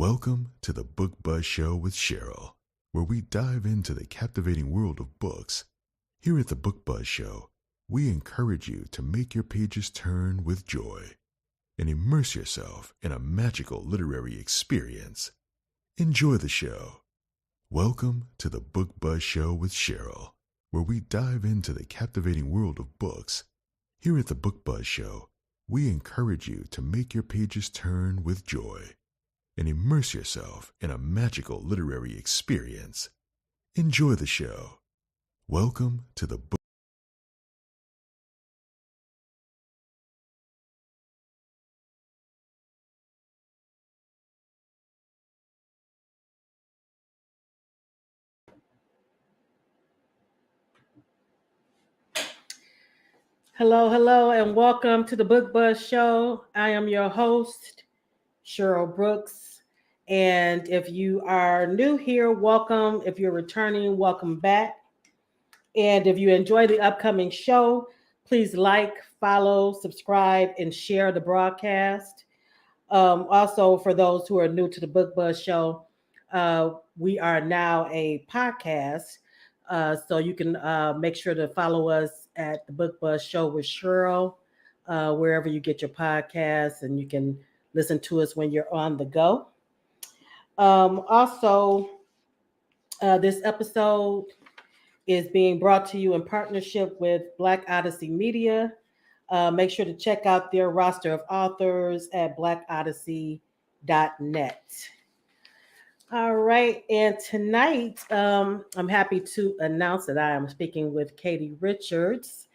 Welcome to the Book Buzz Show with Cheryl, where we dive into the captivating world of books. Here at the Book Buzz Show, we encourage you to make your pages turn with joy and immerse yourself in a magical literary experience. Enjoy the show. Welcome to the Book Buzz Show with Cheryl, where we dive into the captivating world of books. Here at the Book Buzz Show, we encourage you to make your pages turn with joy and immerse yourself in a magical literary experience. Enjoy the show. Welcome to the book. Hello, and welcome to the Book Buzz Show. I am your host, Cheryl Brooks. And if you are new here, welcome. If you're returning, welcome back. And if you enjoy the upcoming show, please like, follow, subscribe, and share the broadcast. Also, for those who are new to the Book Buzz Show, we are now a podcast. So you can make sure to follow us at the Book Buzz Show with Cheryl, wherever you get your podcasts, and you can listen to us when you're on the go. Also, this episode is being brought to you in partnership with Black Odyssey Media. Make sure to check out their roster of authors at blackodyssey.net. All right, and tonight I'm happy to announce that I am speaking with K.D Richards,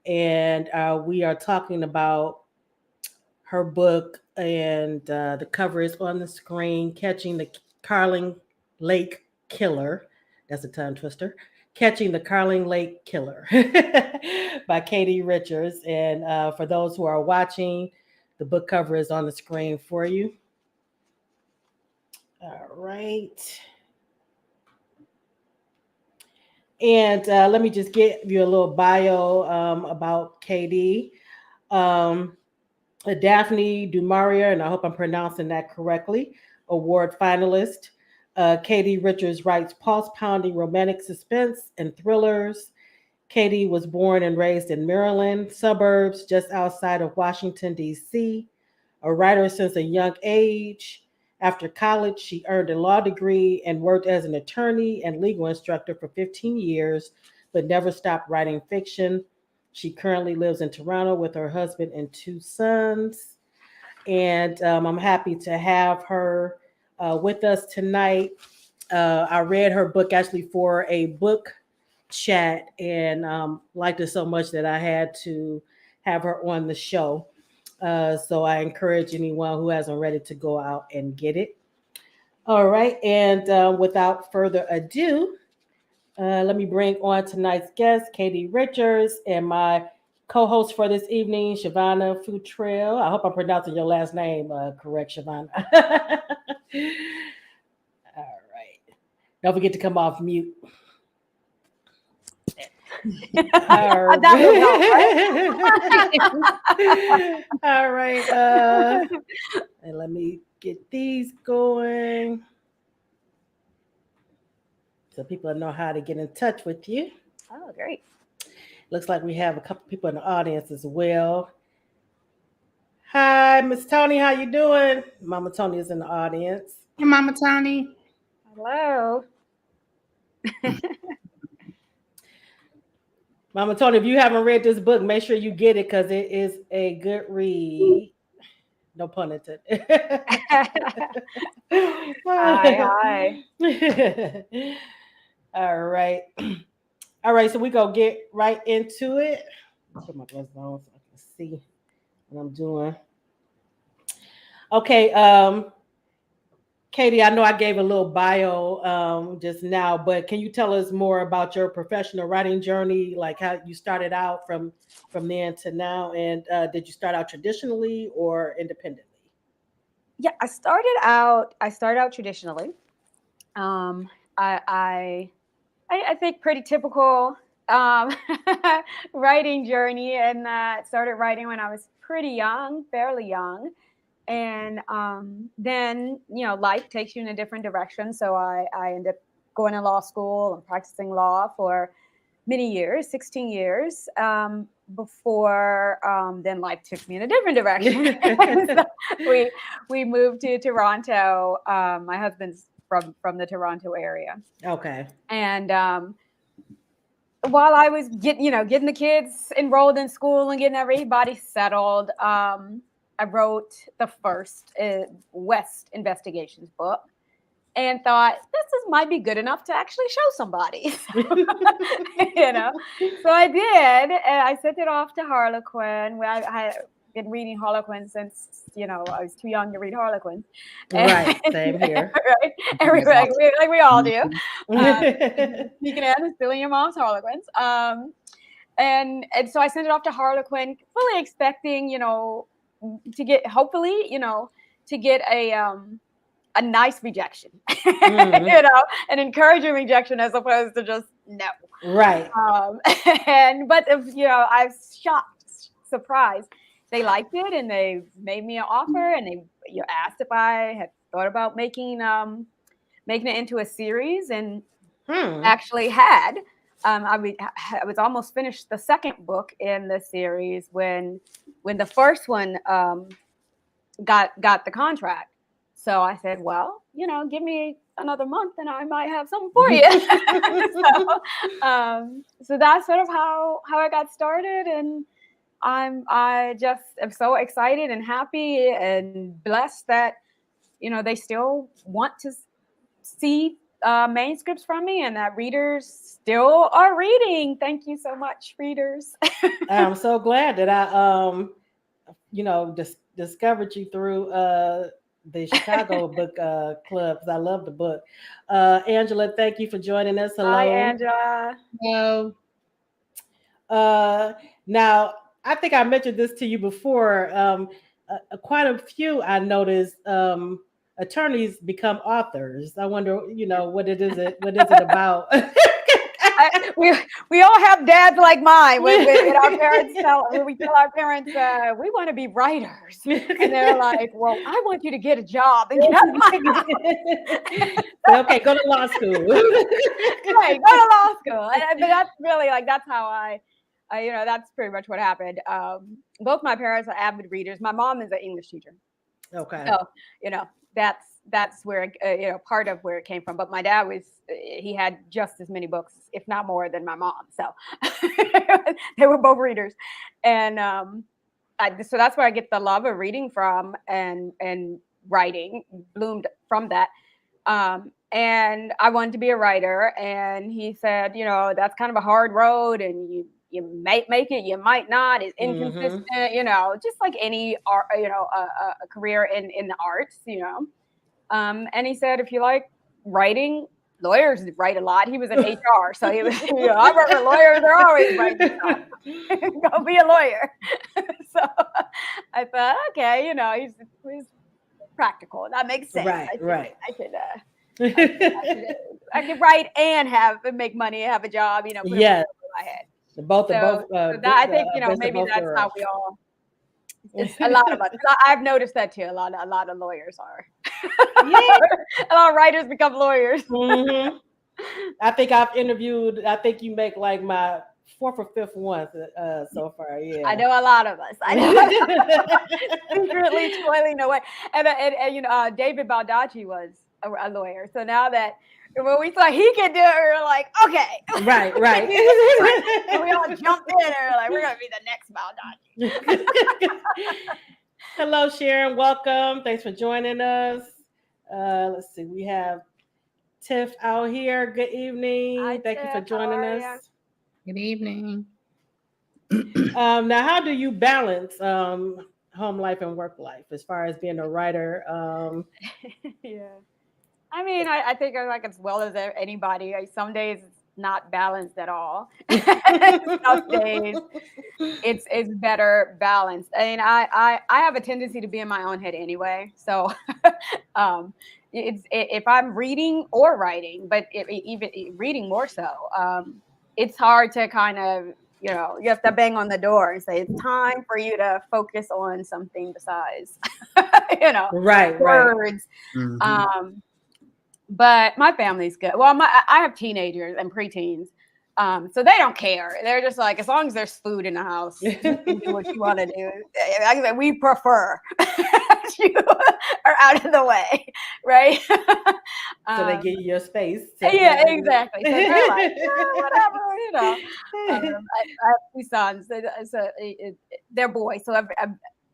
and we are talking about her book, and the cover is on the screen, Catching the Carling Lake Killer. That's a tongue twister. Catching the Carling Lake Killer by K.D Richards. And for those who are watching, the book cover is on the screen for you. All right. And let me just give you a little bio about KD. Daphne du Maurier, and I hope I'm pronouncing that correctly, award finalist. K.D Richards writes pulse-pounding romantic suspense and thrillers. K.D was born and raised in Maryland, suburbs just outside of Washington, D.C. A writer since a young age. After college, she earned a law degree and worked as an attorney and legal instructor for 15 years, but never stopped writing fiction. She currently lives in Toronto with her husband and two sons. And I'm happy to have her with us tonight. I read her book actually for a book chat and liked it so much that I had to have her on the show. So I encourage anyone who hasn't read it to go out and get it. All right. And without further ado, let me bring on tonight's guest, K.D Richards, and my co-host for this evening, Shavana Futrell. I hope I'm pronouncing your last name correct, Shavana. All right. Don't forget to come off mute. All right. And let me get these going so people know how to get in touch with you. Oh, great. Looks like we have a couple people in the audience as well. Hi, Miss Tony. How you doing? Mama Tony is in the audience. Hey, Mama Tony. Hello. Mama Tony, if you haven't read this book, make sure you get it because it is a good read. No pun intended. Hi. All right. All right, so we go get right into it. Put my glasses on so I can see what I'm doing. Okay, K.D, I know I gave a little bio just now, but can you tell us more about your professional writing journey, like how you started out from then to now, and did you start out traditionally or independently? Yeah, I started out traditionally. I think pretty typical writing journey, and started writing when I was pretty young, fairly young. And then, life takes you in a different direction. So I ended up going to law school and practicing law for many years, 16 years, before then life took me in a different direction. So we moved to Toronto. My husband's from the Toronto area. Okay. And while I was getting the kids enrolled in school and getting everybody settled, I wrote the first West Investigations book and thought might be good enough to actually show somebody. So I did, and I sent it off to Harlequin. I had been reading Harlequin since I was too young to read Harlequin. Right, same here. Right, like we all do. You can add stealing your mom's Harlequins. And so I sent it off to Harlequin, fully expecting to get hopefully to get a nice rejection, an encouraging rejection as opposed to just no. Right. But I was shocked, surprised. They liked it and they made me an offer and they asked if I had thought about making it into a series and actually had. I was almost finished the second book in the series when the first one got the contract. So I said, well, give me another month and I might have something for you. So that's sort of how I got started. And I just am so excited and happy and blessed that, they still want to see manuscripts from me and that readers still are reading. Thank you so much, readers. I'm so glad that I, discovered you through the Chicago Book Club, because I love the book. Angela, thank you for joining us. Hello. Hi, Angela. Hello. Now, I think I mentioned this to you before. Quite a few I noticed attorneys become authors. I wonder, what is it about? We all have dads like mine when our parents we tell our parents we want to be writers, and they're like, well, I want you to get a job and get out of my house. Okay, go to law school. Right, go to law school. But that's really that's how that's pretty much what happened. Both my parents are avid readers. My mom is an English teacher. Okay. So that's where part of where it came from. But my dad he had just as many books, if not more, than my mom. So they were both readers, and so that's where I get the love of reading from, and writing bloomed from that. And I wanted to be a writer, and he said, that's kind of a hard road, and you might make it, you might not. It's inconsistent, just like any art, a career in the arts, And he said, if you like writing, lawyers write a lot. He was in HR, so he was, I work with lawyers, they're always writing stuff. Go be a lawyer. So I thought, okay, he's practical. That makes sense. Right. I could write and make money and have a job, put it in my head. I think maybe that's how we all. It's a lot of us. I've noticed that too. A lot of lawyers are. A lot of writers become lawyers. Mm-hmm. I think you make like my fourth or fifth one so far. Yeah, I know a lot of us. I know secretly toiling away. And David Baldacci was a lawyer. So now that when we thought he could do it, we were like, okay. Right. And we all jumped in and we're like, we're going to be the next Baldacci. Hello, Sharon. Welcome. Thanks for joining us. Let's see. We have Tiff out here. Good evening. Hi, Thank Tiff. you for joining us. Ya? Good evening. Now, how do you balance home life and work life as far as being a writer? Yeah. I mean, I think like as well as anybody, some days it's not balanced at all. Some days it's better balanced. I mean, I have a tendency to be in my own head anyway. So if I'm reading or writing, but even reading more so, it's hard to kind of, you have to bang on the door and say, it's time for you to focus on something besides you know, Right. words. Mhm. But my family's good. Well, I have teenagers and preteens. So they don't care. They're just like, as long as there's food in the house, you can do what you want to do. Like I said, we prefer you are out of the way, right? So they give you your space. Yeah, exactly. So they're like, whatever, you know. I have two sons. They're boys, so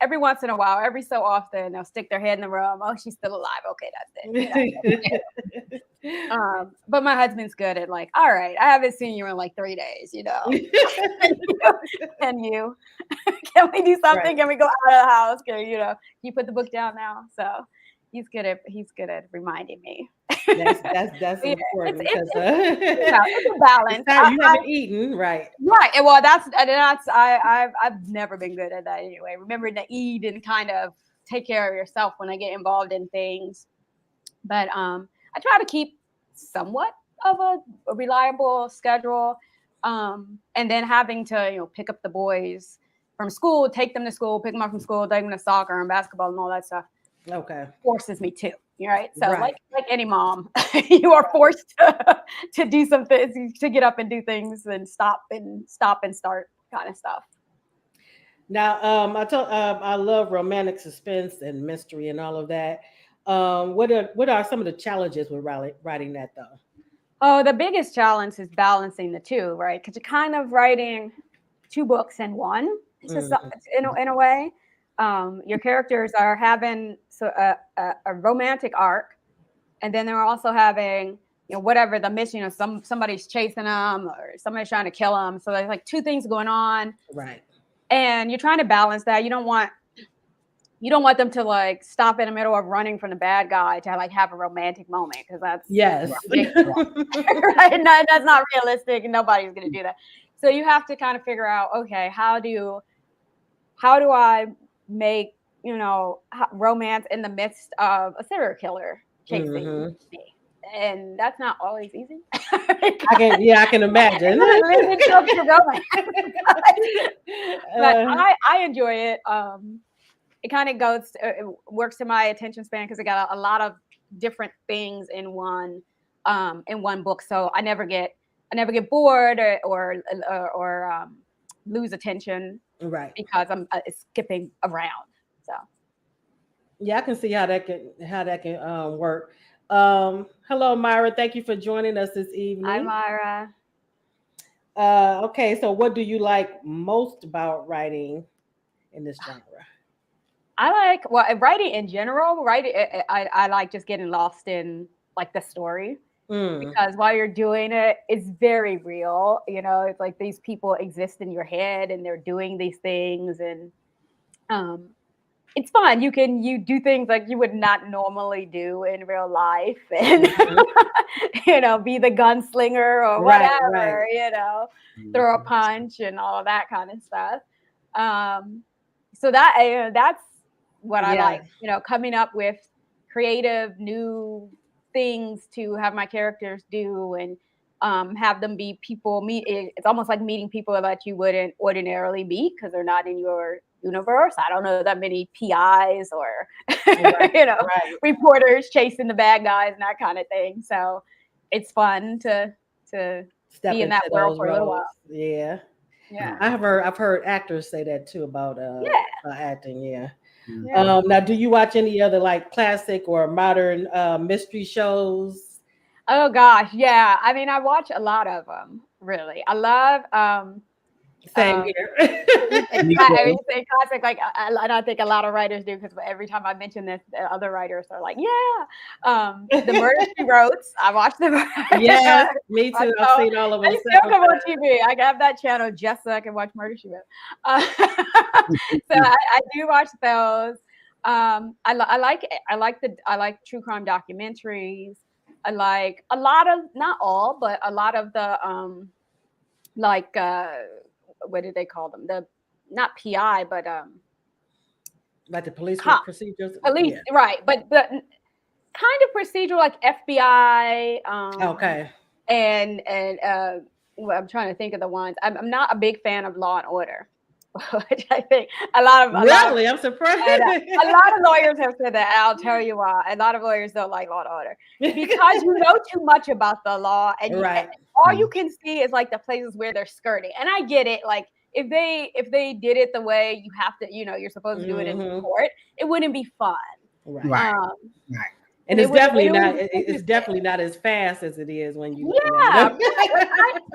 every once in a while, every so often, they'll stick their head in the room. Oh, she's still alive. Okay, that's it. You know? But my husband's good at like, all right, I haven't seen you in like 3 days, you know. Can you? Can we do something? Right. Can we go out of the house? Can you put the book down now? So he's good at reminding me. That's Yeah, important it's because a balance. you haven't eaten, right? Right. Well, that's I've never been good at that anyway. Remembering to eat and kind of take care of yourself when I get involved in things. But I try to keep somewhat of a reliable schedule. And then having to, pick up the boys from school, take them to school, pick them up from school, take them to soccer and basketball and all that stuff. Okay. Forces me to, right? So Right. like any mom, you are forced to do some things, to get up and do things and stop and start kind of stuff. Now, I love romantic suspense and mystery and all of that. What are some of the challenges with writing that though? Oh, the biggest challenge is balancing the two, right? Because you're kind of writing two books in one. It's just in a way. Your characters are having a romantic arc, and then they're also having whatever the mission is. Somebody's chasing them, or somebody's trying to kill them. So there's like two things going on, Right. and you're trying to balance that. You don't want them to like stop in the middle of running from the bad guy to like have a romantic moment, because that's Yes. right? No, that's not realistic, and nobody's going to do that. So you have to kind of figure out, okay, how do I make romance in the midst of a serial killer chasing me? And that's not always easy. I can imagine. But I enjoy it. It kind of it works to my attention span because I got a lot of different things in one book. So I never get bored or lose attention, right? Because I'm skipping around. So yeah, I can see how that can work. Hello, Myra. Thank you for joining us this evening. Hi, Myra. Okay, so what do you like most about writing in this genre? I like writing in general. I like just getting lost in like the story. Because while you're doing it, it's very real. It's like these people exist in your head and they're doing these things, and it's fun. You do things like you would not normally do in real life, and be the gunslinger or whatever, throw a punch and all of that kind of stuff. So that's what I like, coming up with creative new things to have my characters do, and have them be people. It's almost like meeting people that you wouldn't ordinarily meet because they're not in your universe. I don't know that many PIs or reporters chasing the bad guys and that kind of thing. So it's fun to step be in that world for a little while. Yeah. Yeah. I've heard actors say that too about acting. Yeah. Yeah. Now, do you watch any other like classic or modern mystery shows? Oh gosh, yeah. I mean, I watch a lot of them. Really, I love. Same here. I mean, say classic, like, and I think a lot of writers do, because every time I mention this, the other writers are like, "Yeah." The Murder She Wrote. I watched them. Yeah, me too. I've seen all of them. I still come on TV. I have that channel just so I can watch Murder She Wrote. So I do watch those. I like true crime documentaries. I like a lot of, not all, but a lot of the what do they call them? The not PI, but like the police procedures. Police, right? But the kind of procedural, like FBI. Okay. And well, I'm trying to think of the ones. I'm not a big fan of Law and Order. which I think a lot of I'm surprised. and, a lot of lawyers have said that. And I'll tell you why. A lot of lawyers don't like Law and Order because you know too much about the law, and Right. all you can see is like the places where they're skirting. And I get it. Like if they did it the way you have to, you're supposed to do it in court, it wouldn't be fun. Right. Right. And it's definitely not. It's definitely not as fast as it is when you. Yeah,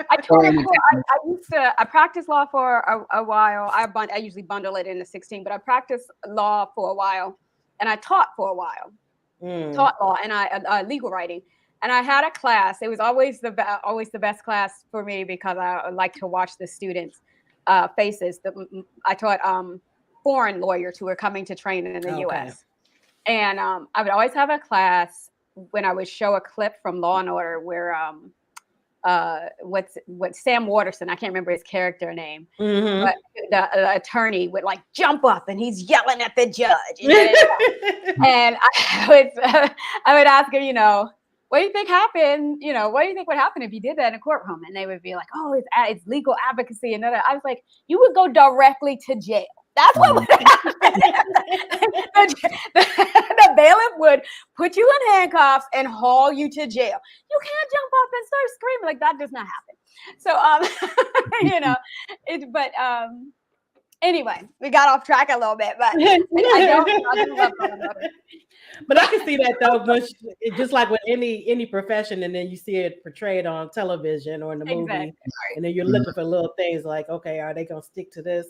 I practiced law for a while. I usually bundle it into 16, but I practiced law for a while, and I taught for a while. Taught law and I legal writing, and I had a class. It was always the best class for me because I like to watch the students' faces. I taught foreign lawyers who were coming to train in the U.S. And I would always have a class when I would show a clip from Law and Order where what Sam Waterston, I can't remember his character name, but the attorney would like jump up and he's yelling at the judge. And I would ask him, what do you think happened? What do you think would happen if you did that in a courtroom? And they would be like, oh, it's legal advocacy. And I was like, you would go directly to jail. That's what would happen. The bailiff would put you in handcuffs and haul you to jail. You can't jump up and start screaming. Like that does not happen. So, anyway, we got off track a little bit, but I do love Law and Order. But I can see that though, just like with any profession, and then you see it portrayed on television or in the movie, and then you're looking for little things like, okay, are they gonna stick to this?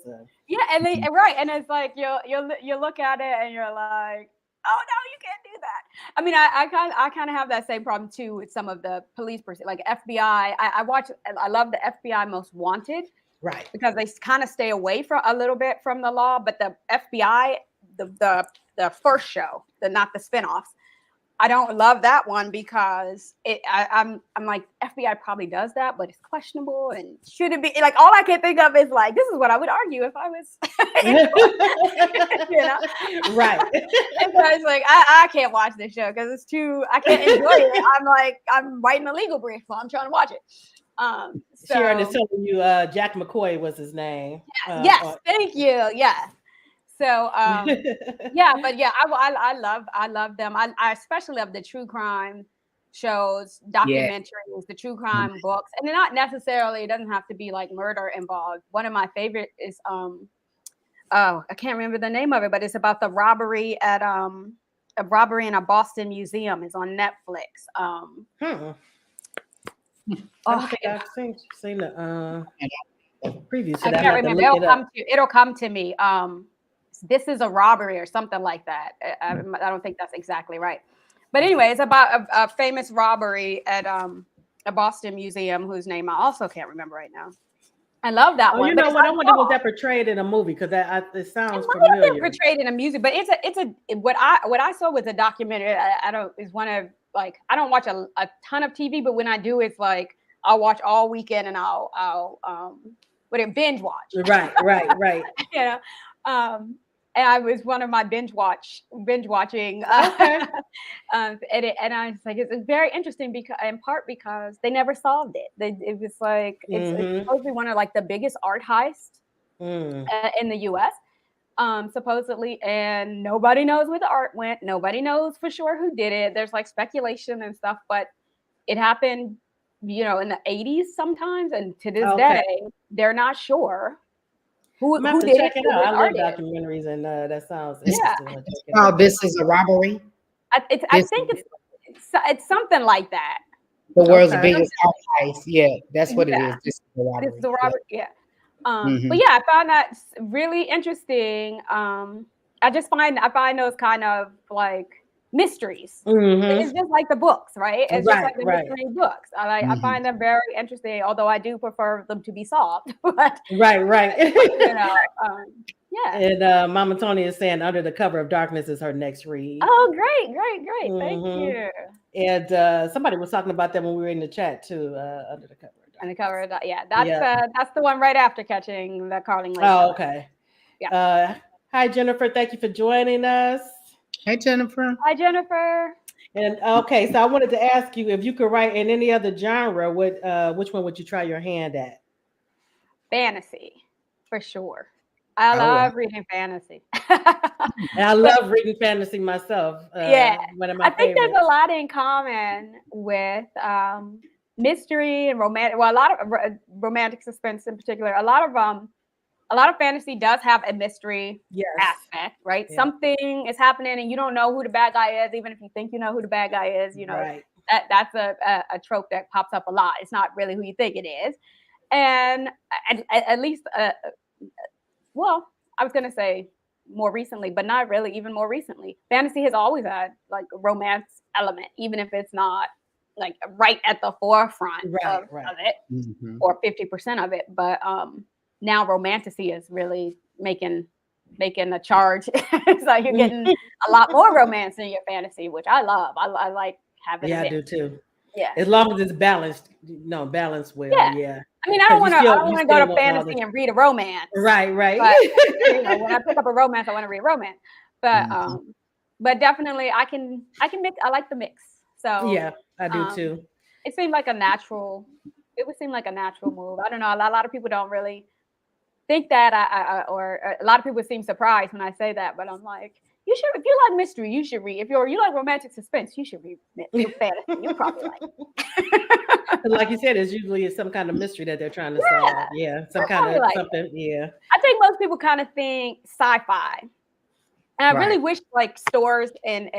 Yeah, and and it's like you look at it and you're like, oh no, you can't do that. I mean, I kind of have that same problem too with some of the police like FBI. I love the FBI Most Wanted, right? Because they kind of stay away from a little bit from the law, but the FBI, the first show, not the spinoffs, I don't love that one because I'm like, FBI probably does that, but it's questionable and shouldn't be. Like all I can think of is like, this is what I would argue if I was, right? And so it's like I can't watch this show because it's I can't enjoy it. I'm like I'm writing a legal brief while I'm trying to watch it. Sharon is telling you Jack McCoy was his name. Yes, thank you. Yeah. So I love them. I especially love the true crime shows, documentaries, the true crime books, and they're not necessarily. It doesn't have to be like murder involved. One of my favorite is I can't remember the name of it, but it's about the robbery at a robbery in a Boston museum. It's on Netflix. I don't think I've seen the preview. So I can't remember. It'll come to me. This is a robbery or something like that. I don't think that's exactly right. But anyway, it's about a famous robbery at a Boston museum whose name I also can't remember right now. I love that one. You know what? I wonder was that portrayed in a movie because it sounds familiar. Been portrayed in a music, but what I saw was a documentary. I don't watch a ton of TV, but when I do, it's like I'll watch all weekend and I'll binge watch. Right. And I was one of my binge watching. Okay. And I was like, it's very interesting because they never solved it. It was like it's supposed to be one of like the biggest art heists in the U.S. Supposedly, and nobody knows where the art went. Nobody knows for sure who did it. There's like speculation and stuff, but it happened, in the 80s sometimes, and to this day, they're not sure. Who did check it out. I love documentaries, and that sounds interesting. Oh, this is a robbery. I think it's something like that. The world's biggest art heist. Yeah, that's what it is. This is the robbery. This is the robbery. Yeah. But yeah, I found that really interesting. I find those kind of like mysteries. It's just like the books, right? It's just like the mystery books. I find them very interesting, although I do prefer them to be solved. But, right. Yeah. And Mama Tony is saying Under the Cover of Darkness is her next read. Oh, great. Thank you. And somebody was talking about that when we were in the chat too, Under the Cover. Under the Cover of that's the one right after Catching the Carling Lake. Oh, okay. Yeah. Hi, Jennifer. Thank you for joining us. Hey, Jennifer. Hi, Jennifer. And okay, so I wanted to ask you if you could write in any other genre, which one would you try your hand at? Fantasy, for sure. I Oh, love reading fantasy. And I love reading fantasy myself. Yeah, One of I my think there's favorites. a lot in common with mystery and romantic. Well, a lot of romantic suspense in particular. A lot of fantasy does have a mystery Yes. aspect, right? Yeah. Something is happening and you don't know who the bad guy is, even if you think you know who the bad guy is. You know, Right. that's a trope that pops up a lot. It's not really who you think it is, and at least, well, I was gonna say more recently, but not really. Even more recently, fantasy has always had like a romance element, even if it's not like right at the forefront Right. of Right. it mhm. or 50% of it. But now romanticy is really making a charge. It's like you're getting a lot more romance in your fantasy, which I love. I like having Yeah, a I mix. do too. Yeah. As long as it's balanced, balanced well. Yeah. Yeah. I mean, I Because don't you want to still go to want all fantasy this. and read a romance. Right. Right. But when I pick up a romance, I want to read romance. But Mhm. definitely I can mix. I like the mix. So Yeah, I do um, too. it seemed like a natural. It would seem like a natural move. I don't know. A lot of people don't really think that, or a lot of people seem surprised when I say that. But I'm like, you should. If you like mystery, you should read. If you like romantic suspense, you should read fantasy. You probably like it. Like you said, it's usually some kind of mystery that they're trying to Yeah, solve. Yeah, some I kind probably of like it. something. Yeah. I think most people kind of think sci-fi. And I really Right. wish like stores and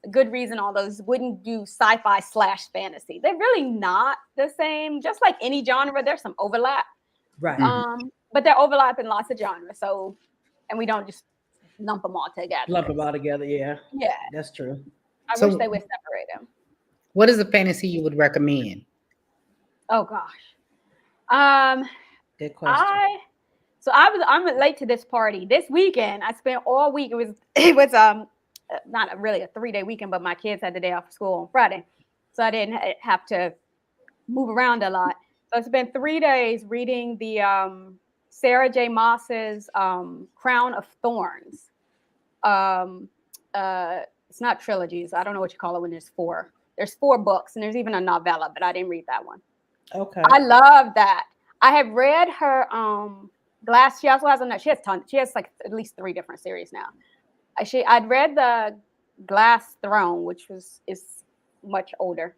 Goodreads and all those wouldn't do sci-fi / fantasy. They're really not the same. Just like any genre, there's some overlap. Right. But they're overlapping lots of genres. So, and we don't just lump them all together. Lump them all together. Yeah, Yeah, that's true. I wish So, they would separate them. what is a fantasy you would recommend? Oh gosh. Um, Good question. I'm late to this party. This weekend, I spent all week. It was not really a 3-day weekend, but my kids had the day off of school on Friday, so I didn't have to move around a lot. So I spent 3 days reading the Sarah J. Maas's Crown of Thorns. It's not trilogies. I don't know what you call it when there's 4. There's 4 books, and there's even a novella, but I didn't read that one. Okay. I love that. I have read her Glass. She also has she has tons. She has like at least 3 different series now. I'd read the Glass Throne, which is much older.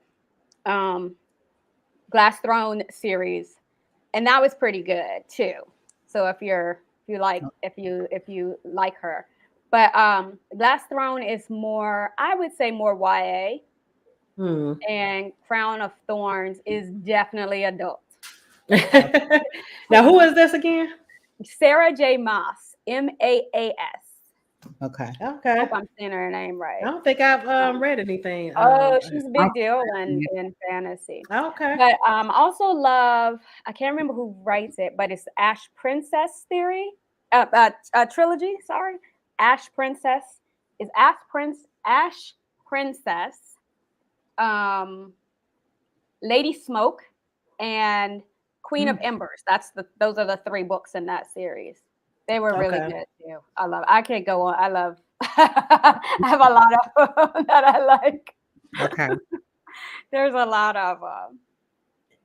Glass Throne series, and that was pretty good too. So if you like her, but Glass Throne is more, I would say, more YA, and Crown of Thorns is definitely adult. Now, who is this again? Sarah J. Maas, Maas. Okay. I Okay. hope I'm saying her name I right. don't think I've read anything. Oh, she's a big deal in fantasy. Okay. But also love, I can't remember who writes it, but it's Ash Princess trilogy. Sorry, Ash Princess is Ash Princess, Lady Smoke, and Queen of Embers. Those are the 3 books in that series. They were really good too. I can't go on. I love. I have a lot of them that I like. Okay. There's a lot of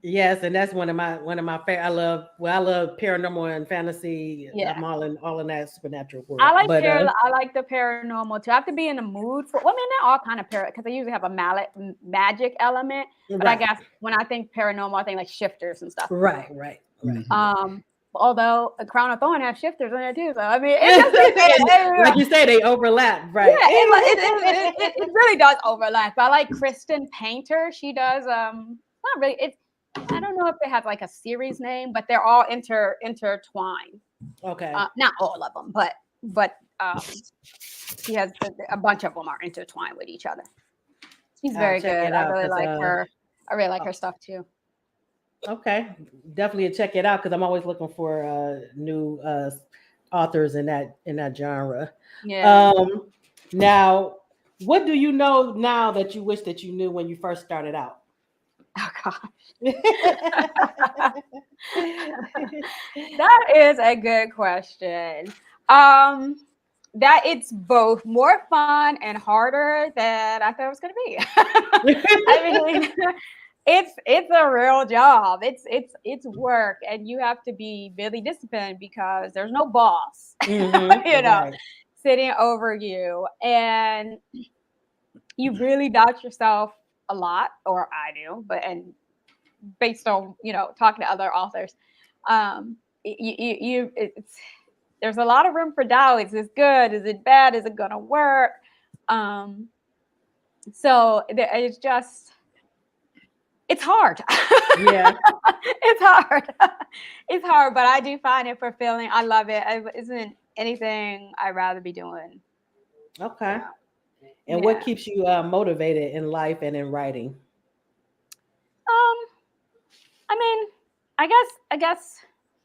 Yes, and that's one of my favorite. I love paranormal and fantasy. Yeah. I'm all in that supernatural world. I like the paranormal too. I have to be in the mood for. Well, I mean, they're all kind of because they usually have a magic element. But right. I guess when I think paranormal, I think like shifters and stuff. Right. Although a Crown of Thorn has shifters in there too, so I mean, it just like you say, they overlap, right? Yeah, it really does overlap. I like Kristen Painter. She does not really. It's I don't know if they have like a series name, but they're all intertwined. Okay. Not all of them, but she has a bunch of them are intertwined with each other. She's very good. I really like her. I really like her stuff too. Okay, definitely check it out because I'm always looking for new authors in that genre. Yeah. Now, what do you know now that you wish that you knew when you first started out? Oh gosh. That is a good question. That it's both more fun and harder than I thought it was going to be. I mean, it's a real job. It's work, and you have to be really disciplined because there's no boss, you know, Right. sitting over you, and you really doubt yourself a lot, or I do, but and based on talking to other authors, it's there's a lot of room for doubt. Is this good? Is it bad? Is it gonna work? Um, so it's just it's hard. Yeah. It's hard. It's hard, but I do find it fulfilling. I love it. It isn't anything I'd rather be doing. Okay. Yeah. And what Yeah. keeps you motivated in life and in writing? Um, I mean, I guess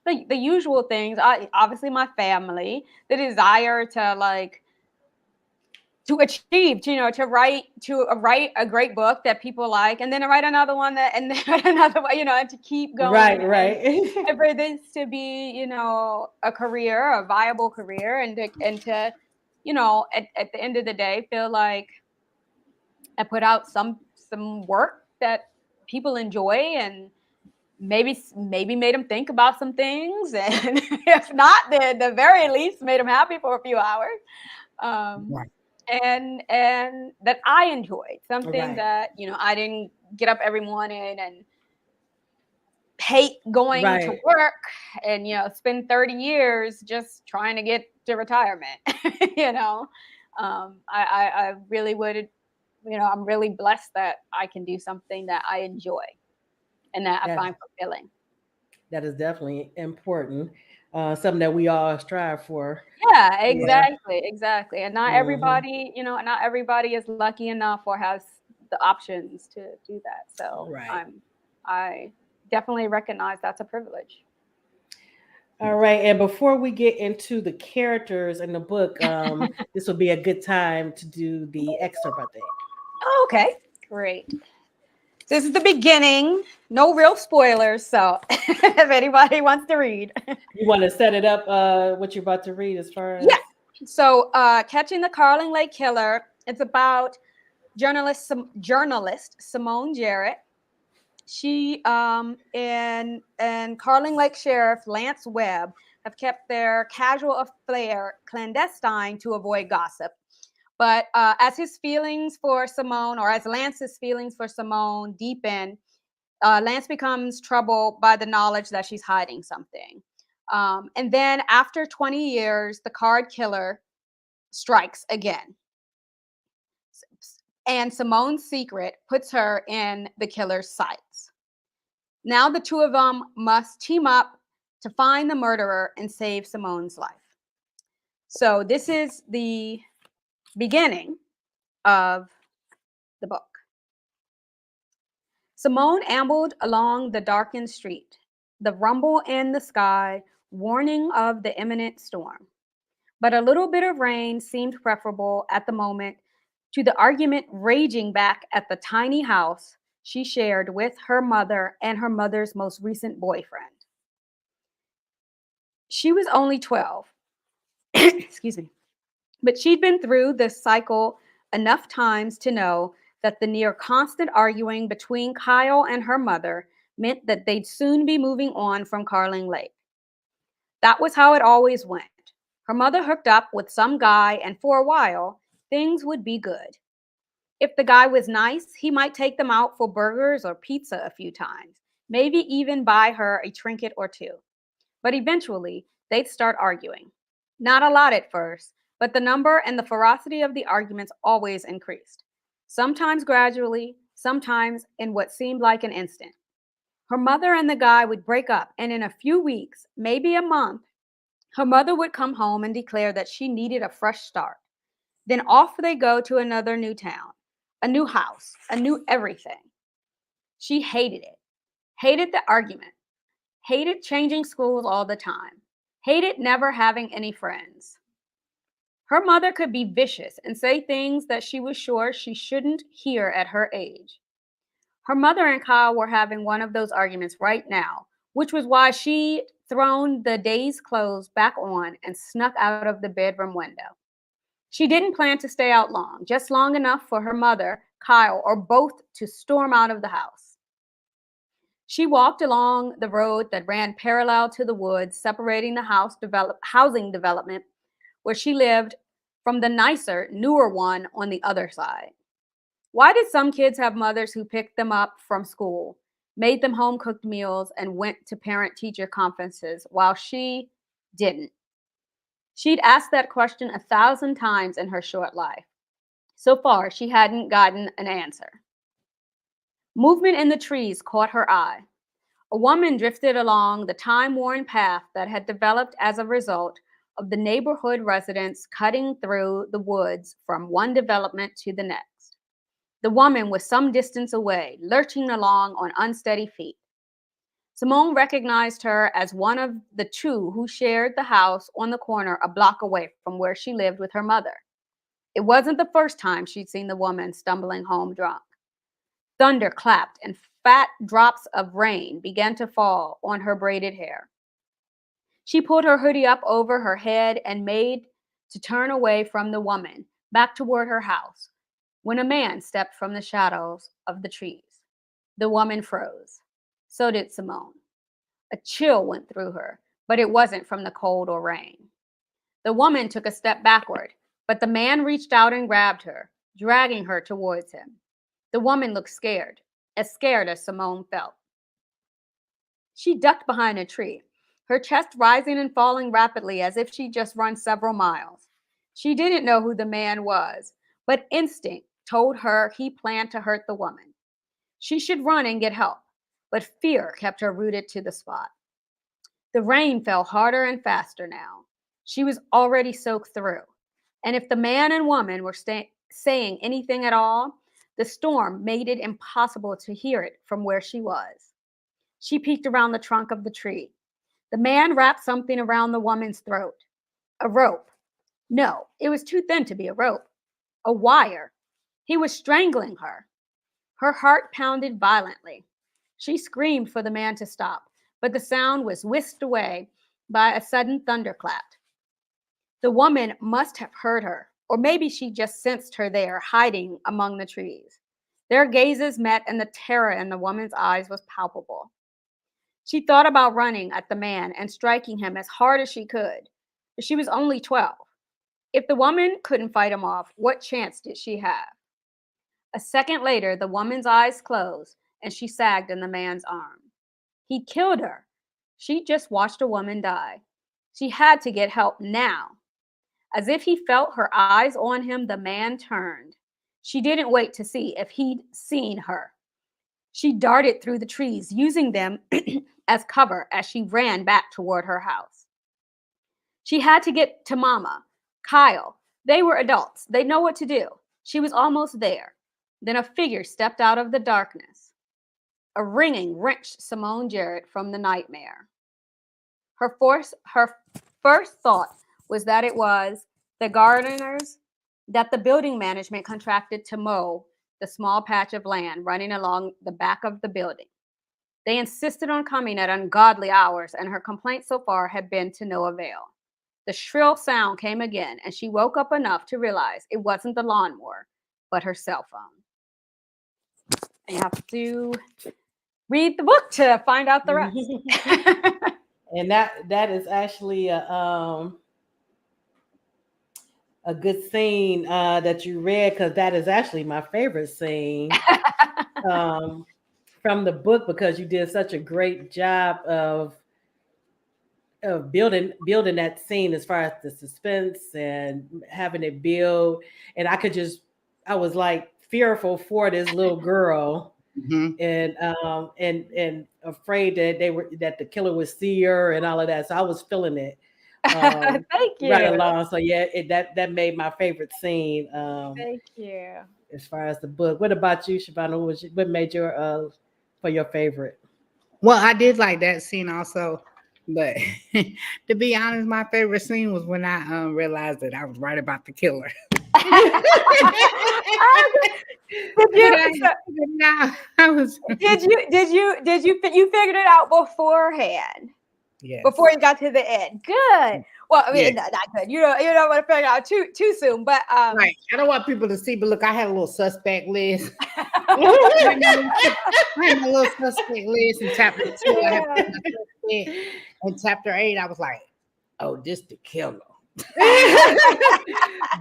the usual things. I obviously my family, the desire to to achieve, to write a great book that people like, and then to write another one that, and then write another one, and to keep going, Right, right. and for this to be, a career, a viable career, and to, at the end of the day, feel like I put out some work that people enjoy, and maybe made them think about some things, and if not, the very least made them happy for a few hours. Um, Right. and that I enjoyed, something Right. that I didn't get up every morning and hate going to Right. work, and spend 30 years just trying to get to retirement. you know I really would, I'm really blessed that I can do something that I enjoy and that I That find fulfilling. that is definitely important. Something that we all strive for. Yeah, Yeah. exactly. And not Hmm. everybody, not everybody is lucky enough or has the options to do that. So Right. I definitely recognize that's a privilege. All right. And before we get into the characters in the book, this will be a good time to do the excerpt, I think. Oh, okay, great. This is the beginning. No real spoilers. So if anybody wants to read. You want to set it up, what you're about to read as far Yeah. as. So Catching the Carling Lake Killer. It's about journalist Simone Jarrett. She and Carling Lake Sheriff Lance Webb have kept their casual affair clandestine to avoid gossip. But as his feelings for Simone, or as Lance's feelings for Simone deepen, Lance becomes troubled by the knowledge that she's hiding something. And then after 20 years, the card killer strikes again. And Simone's secret puts her in the killer's sights. Now the two of them must team up to find the murderer and save Simone's life. So this is the beginning of the book. Simone ambled along the darkened street, the rumble in the sky warning of the imminent storm. But a little bit of rain seemed preferable at the moment to the argument raging back at the tiny house she shared with her mother and her mother's most recent boyfriend. She was only 12, excuse me, but she'd been through this cycle enough times to know that the near constant arguing between Kyle and her mother meant that they'd soon be moving on from Carling Lake. That was how it always went. Her mother hooked up with some guy, and for a while, things would be good. If the guy was nice, he might take them out for burgers or pizza a few times, maybe even buy her a trinket or two. But eventually, they'd start arguing. Not a lot at first, but the number and the ferocity of the arguments always increased. Sometimes gradually, sometimes in what seemed like an instant. Her mother and the guy would break up, and in a few weeks, maybe a month, her mother would come home and declare that she needed a fresh start. Then off they go to another new town, a new house, a new everything. She hated it, hated the argument, hated changing schools all the time, hated never having any friends. Her mother could be vicious and say things that she was sure she shouldn't hear at her age. Her mother and Kyle were having one of those arguments right now, which was why she thrown the day's clothes back on and snuck out of the bedroom window. She didn't plan to stay out long, just long enough for her mother, Kyle, or both to storm out of the house. She walked along the road that ran parallel to the woods, separating the housing development where she lived from the nicer, newer one on the other side. Why did some kids have mothers who picked them up from school, made them home cooked meals, and went to parent teacher conferences while she didn't? She'd asked that question 1,000 times in her short life. So far, she hadn't gotten an answer. Movement in the trees caught her eye. A woman drifted along the time-worn path that had developed as a result of the neighborhood residents cutting through the woods from one development to the next. The woman was some distance away, lurching along on unsteady feet. Simone recognized her as one of the two who shared the house on the corner a block away from where she lived with her mother. It wasn't the first time she'd seen the woman stumbling home drunk. Thunder clapped and fat drops of rain began to fall on her braided hair. She pulled her hoodie up over her head and made to turn away from the woman, back toward her house, when a man stepped from the shadows of the trees. The woman froze. So did Simone. A chill went through her, but it wasn't from the cold or rain. The woman took a step backward, but the man reached out and grabbed her, dragging her towards him. The woman looked scared as Simone felt. She ducked behind a tree, her chest rising and falling rapidly as if she'd just run several miles. She didn't know who the man was, but instinct told her he planned to hurt the woman. She should run and get help, but fear kept her rooted to the spot. The rain fell harder and faster now. She was already soaked through, and if the man and woman were saying anything at all, the storm made it impossible to hear it from where she was. She peeked around the trunk of the tree. The man wrapped something around the woman's throat. A rope. No, it was too thin to be a rope. A wire. He was strangling her. Her heart pounded violently. She screamed for the man to stop, but the sound was whisked away by a sudden thunderclap. The woman must have heard her, or maybe she just sensed her there, hiding among the trees. Their gazes met, and the terror in the woman's eyes was palpable. She thought about running at the man and striking him as hard as she could, but she was only 12. If the woman couldn't fight him off, what chance did she have? A second later, the woman's eyes closed, and she sagged in the man's arm. He killed her. She just watched a woman die. She had to get help now. As if he felt her eyes on him, the man turned. She didn't wait to see if he'd seen her. She darted through the trees, using them as cover as she ran back toward her house. She had to get to Mama, Kyle. They were adults. They know what to do. She was almost there. Then a figure stepped out of the darkness. A ringing wrenched Simone Jarrett from the nightmare. Her first thought was that it was the gardeners that the building management contracted to mow the small patch of land running along the back of the building. They insisted on coming at ungodly hours, and her complaint so far had been to no avail. The shrill sound came again, and she woke up enough to realize it wasn't the lawnmower, but her cell phone. You have to read the book to find out the rest. And that is actually a good scene that you read, because that is actually my favorite scene from the book, because you did such a great job of building that scene as far as the suspense and having it build. And I was like fearful for this little girl. Mhm. And afraid that the killer would see her and all of that. So I was feeling it Thank you. right along. So yeah, that made my favorite scene Thank you. as far as the book. What about you, Shavonna? What made your for your favorite? Well, I did like that scene also, but to be honest, my favorite scene was when I realized that I was right about the killer. Did you figured it out beforehand? Yes. before you got to the end. Good. Well, I mean, Yeah. not good. You don't want to figure it out too soon, but Right. I don't want people to see, but look, I had a little suspect list. I had a little suspect list in chapter 2. I had my suspect. In chapter 8, I was like, oh, this the killer.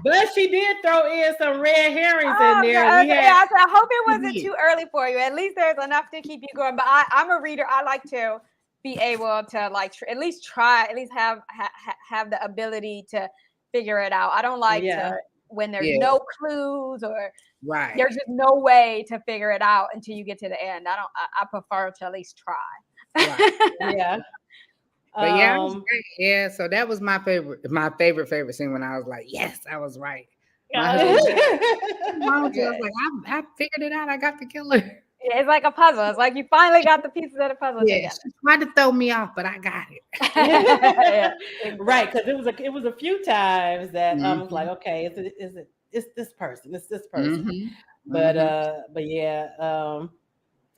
But she did throw in some red herrings in there. I, We had I hope it wasn't too early for you. At least there's enough to keep you going. But I'm a reader. I like to be able to like at least try, at least have the ability to figure it out. I don't like to when there's no clues or Right. there's just no way to figure it out until you get to the end. I prefer to at least try. Right. Yeah. But yeah, yeah. So that was my favorite scene when I was like, yes, I was right. My husband was like, I figured it out. I got the killer. Yeah, it's like a puzzle. It's like you finally got the pieces of the puzzle together. She tried to throw me off, but I got it. Right, because it was a few times that I was like, okay, it's this person, it's this person. But yeah,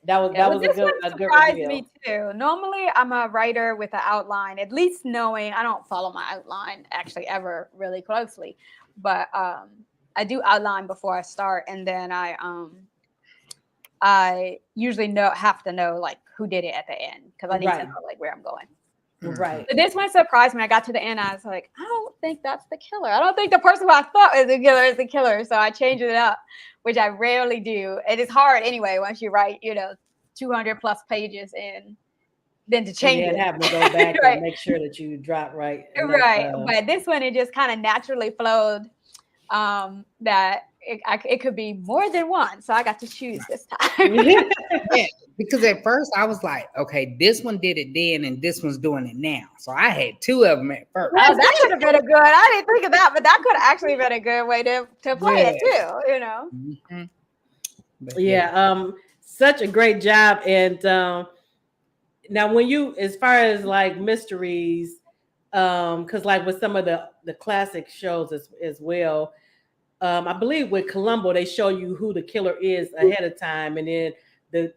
that was a good surprised reveal. me too. Normally, I'm a writer with an outline, at least knowing I don't follow my outline actually ever really closely, but I do outline before I start, and then I usually have to know like who did it at the end because I need to know like where I'm going. Right. But this one surprised me. I got to the end. I was like, I don't think that's the killer. I don't think the person who I thought was the killer is the killer. So I changed it up, which I rarely do. And it's hard anyway once you write, 200 plus pages and then to change it. Have to go back and make sure that you drop right. Right. But this one, it just kind of naturally flowed that it could be more than one. So I got to choose this time. Yeah, because at first I was like, okay, this one did it then and this one's doing it now. So I had two of them at first. Oh, that could have been a good, I didn't think of that, but that could have actually been a good way to play it too, But such a great job. And now when you, as far as like mysteries, because like with some of the classic shows as well, I believe with Columbo they show you who the killer is ahead of time, and then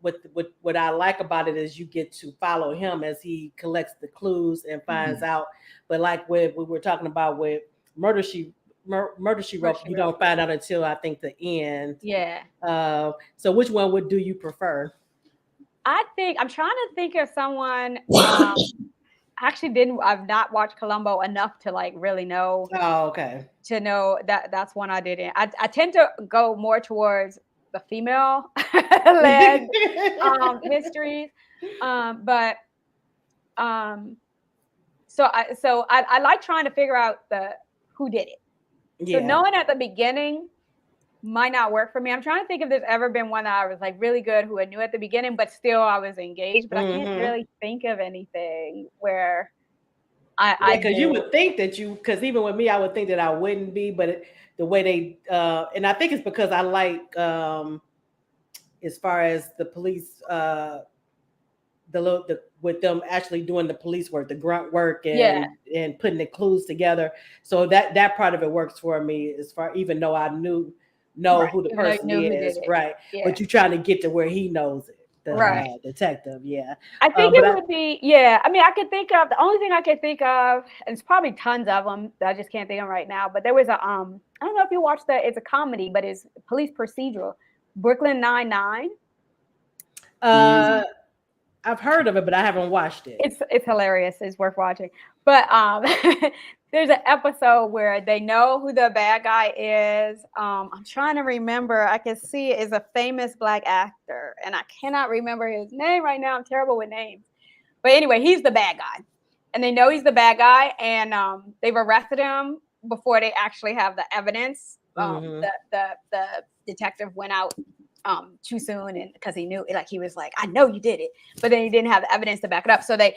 what I like about it is you get to follow him as he collects the clues and finds out. But like with what we're talking about with Murder She Wrote, you don't find out until I think the end. Yeah. So which one do you prefer? I'm trying to think of someone. I've not watched Columbo enough to like really know. Oh, okay. To know that's one I didn't. I tend to go more towards the female led mysteries, but so I like trying to figure out who did it. Yeah. So knowing at the beginning might not work for me. I'm trying to think if there's ever been one that I was like really good who I knew at the beginning, but still I was engaged. But I can't really think of anything where because you would think that because even with me, I would think that I wouldn't be, but the way they and I think it's because I like as far as the police with them actually doing the police work, the grunt work and putting the clues together. So that part of it works for me as far, even though I know who the person is, right? Yeah. But you're trying to get to where he knows it, the detective. Yeah, I think it would be. Yeah, I mean, I could think of the only thing I could think of, and it's probably tons of them that I just can't think of right now. But there was a I don't know if you watched that. It's a comedy, but it's police procedural, Brooklyn Nine-Nine. I've heard of it, but I haven't watched it. It's hilarious. It's worth watching. But there's an episode where they know who the bad guy is. I'm trying to remember. I can see it is a famous Black actor, and I cannot remember his name right now. I'm terrible with names. But anyway, he's the bad guy, and they know he's the bad guy, and they've arrested him before they actually have the evidence. The detective went out too soon, and because he knew, like he was like, I know you did it, but then he didn't have the evidence to back it up. So they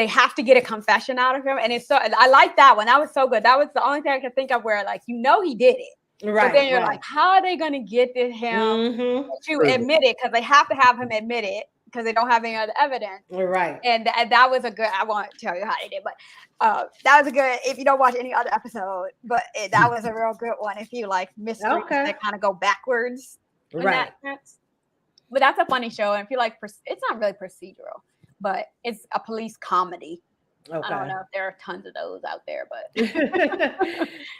have to get a confession out of him, and it's so I like that one. That was so good. That was the only thing I could think of where like he did it, right? But then you're like, how are they going to get to him to admit it? Because they have to have him admit it because they don't have any other evidence, right? And that was a good. I won't tell you how they did, but that was a good. If you don't watch any other episode, but that was a real good one. If you like mysteries that kind of go backwards. Right. But that's a funny show, and I feel like it's not really procedural, but it's a police comedy. Okay. I don't know if there are tons of those out there, but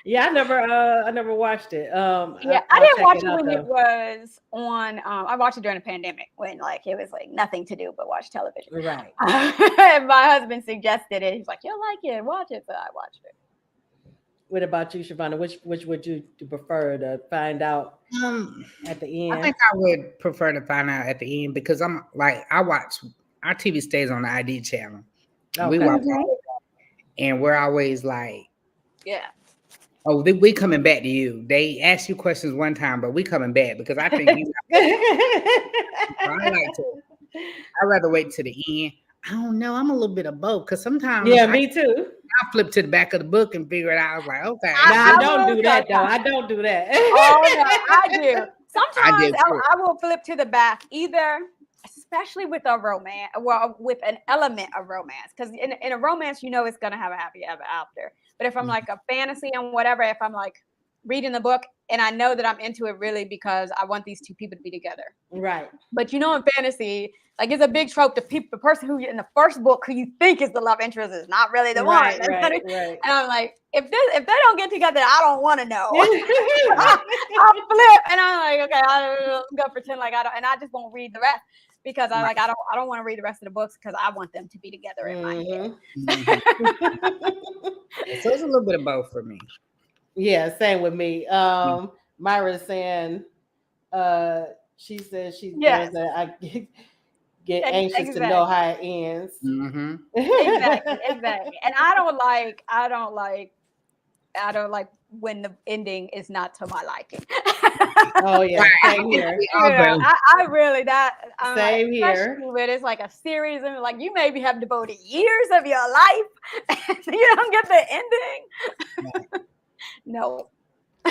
Yeah, I never watched it. yeah, I I'll didn't check watch it it out when it though. was on. I watched it during the pandemic when like it was like nothing to do but watch television. Right. And my husband suggested it. He's like, "You'll like it. Watch it." So I watched it. What about you, Shavonna? Which would you prefer to find out at the I end? think I would prefer to find out at the end because I'm like I watch our TV stays on the ID channel. And we Okay. watch all of that, and we're always like, Yeah. "Oh, we coming back to you." They ask you questions one time, but we coming back because I think you. I like to. I'd rather wait to the end. I don't know. I'm a little bit of both because sometimes Yeah, I me too. flip to the back of the book and figure it out. I was like, okay, Nah, I I don't will do that though. sometimes. I don't do that. Oh no, I do. I Sometimes did too. I will flip to the back either, especially with a romance, well, with an element of romance, because in a romance, you know it's gonna have a happy ever after. But if I'm like a fantasy and whatever, if I'm like reading the book and I know that I'm into it really because I want these two people to be together. Right. But you know, in fantasy, like it's a big trope. The person who in the first book who you think is the love interest is not really the one. Right. Right. And I'm like, if they don't get together, I don't want to know. I'll flip, and I'm like, okay, I'm gonna pretend like I don't, and I just won't read the rest because I don't want to read the rest of the books because I want them to be together in my head. So it's a little bit of both for me. Yeah, same with me. Myra's saying, she says she Yes. feels that I get anxious to know how it ends. Mm-hmm. Exactly. And I don't like when the ending is not to my liking. Oh yeah, same here. Yeah, I really Same like, here. especially when it's like a series and like you maybe have devoted years of your life and you don't get the ending. No.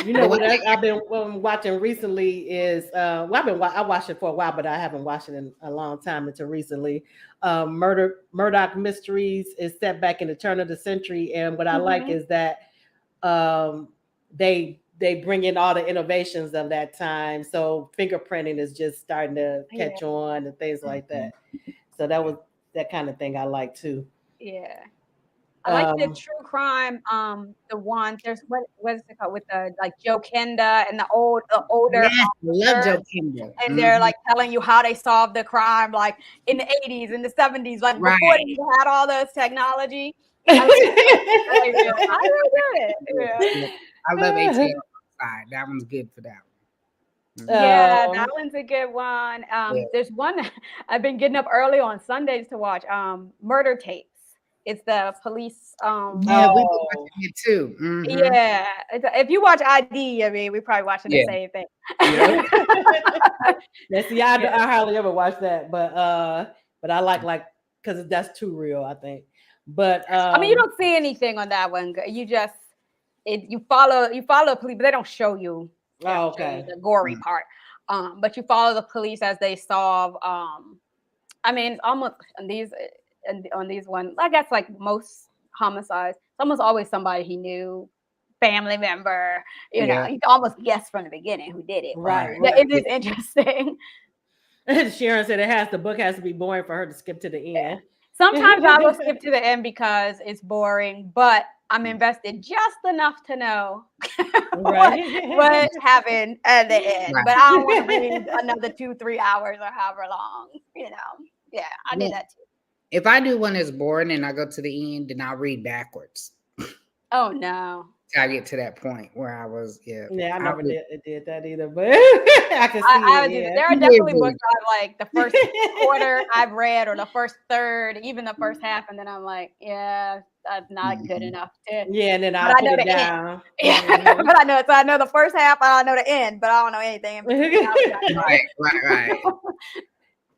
You know what I've been watching recently is I watched it for a while, but I haven't watched it in a long time until recently. Murdoch Mysteries is set back in the turn of the century, and what I like is that they bring in all the innovations of that time. So fingerprinting is just starting to catch on and things like that. So that was that kind of thing I like too. Yeah. I like the true crime. The one there's what is it called with the like Joe Kenda and the older Yes, I love officer, Joe Kimball. and they're like telling you how they solved the crime, like in the 80s, in the 70s, like before they even had all this technology. I really do it. Yeah. I love ATL side. That one's good for that one. Yeah, that one's a good one. Yeah. There's one I've been getting up early on Sundays to watch. Murder Tapes. It's the police. Yeah, we were watching it too. Mm-hmm. Yeah, if you watch ID, I mean, we probably watching the same thing. See, I hardly ever watch that, but I like because that's too real, I think. But I mean, you don't see anything on that one. You just you follow police, but they don't show you the gory part. But you follow the police as they solve. I mean, it's almost on these ones, I guess like most homicides, it's almost always somebody he knew, family member. You know, you can almost guess from the beginning who did it. Right. Yeah, it is interesting. Sharon said the book has to be boring for her to skip to the end. Yeah. Sometimes I will skip to the end because it's boring, but I'm invested just enough to know what happened at the end. But I don't want to read another 2-3 hours or however long, you know. Yeah, I did that too. If I do one that's boring and I go to the end, then I'll read backwards. Oh no. I get to that point where I was, I never did that either, but I can see it. There are definitely books I like the first quarter I've read or the first third, even the first half, and then I'm like, yeah, that's not good enough to. Yeah, and then I'll put it down. Yeah, but I know the first half, I know the end, but I don't know anything in between. Right.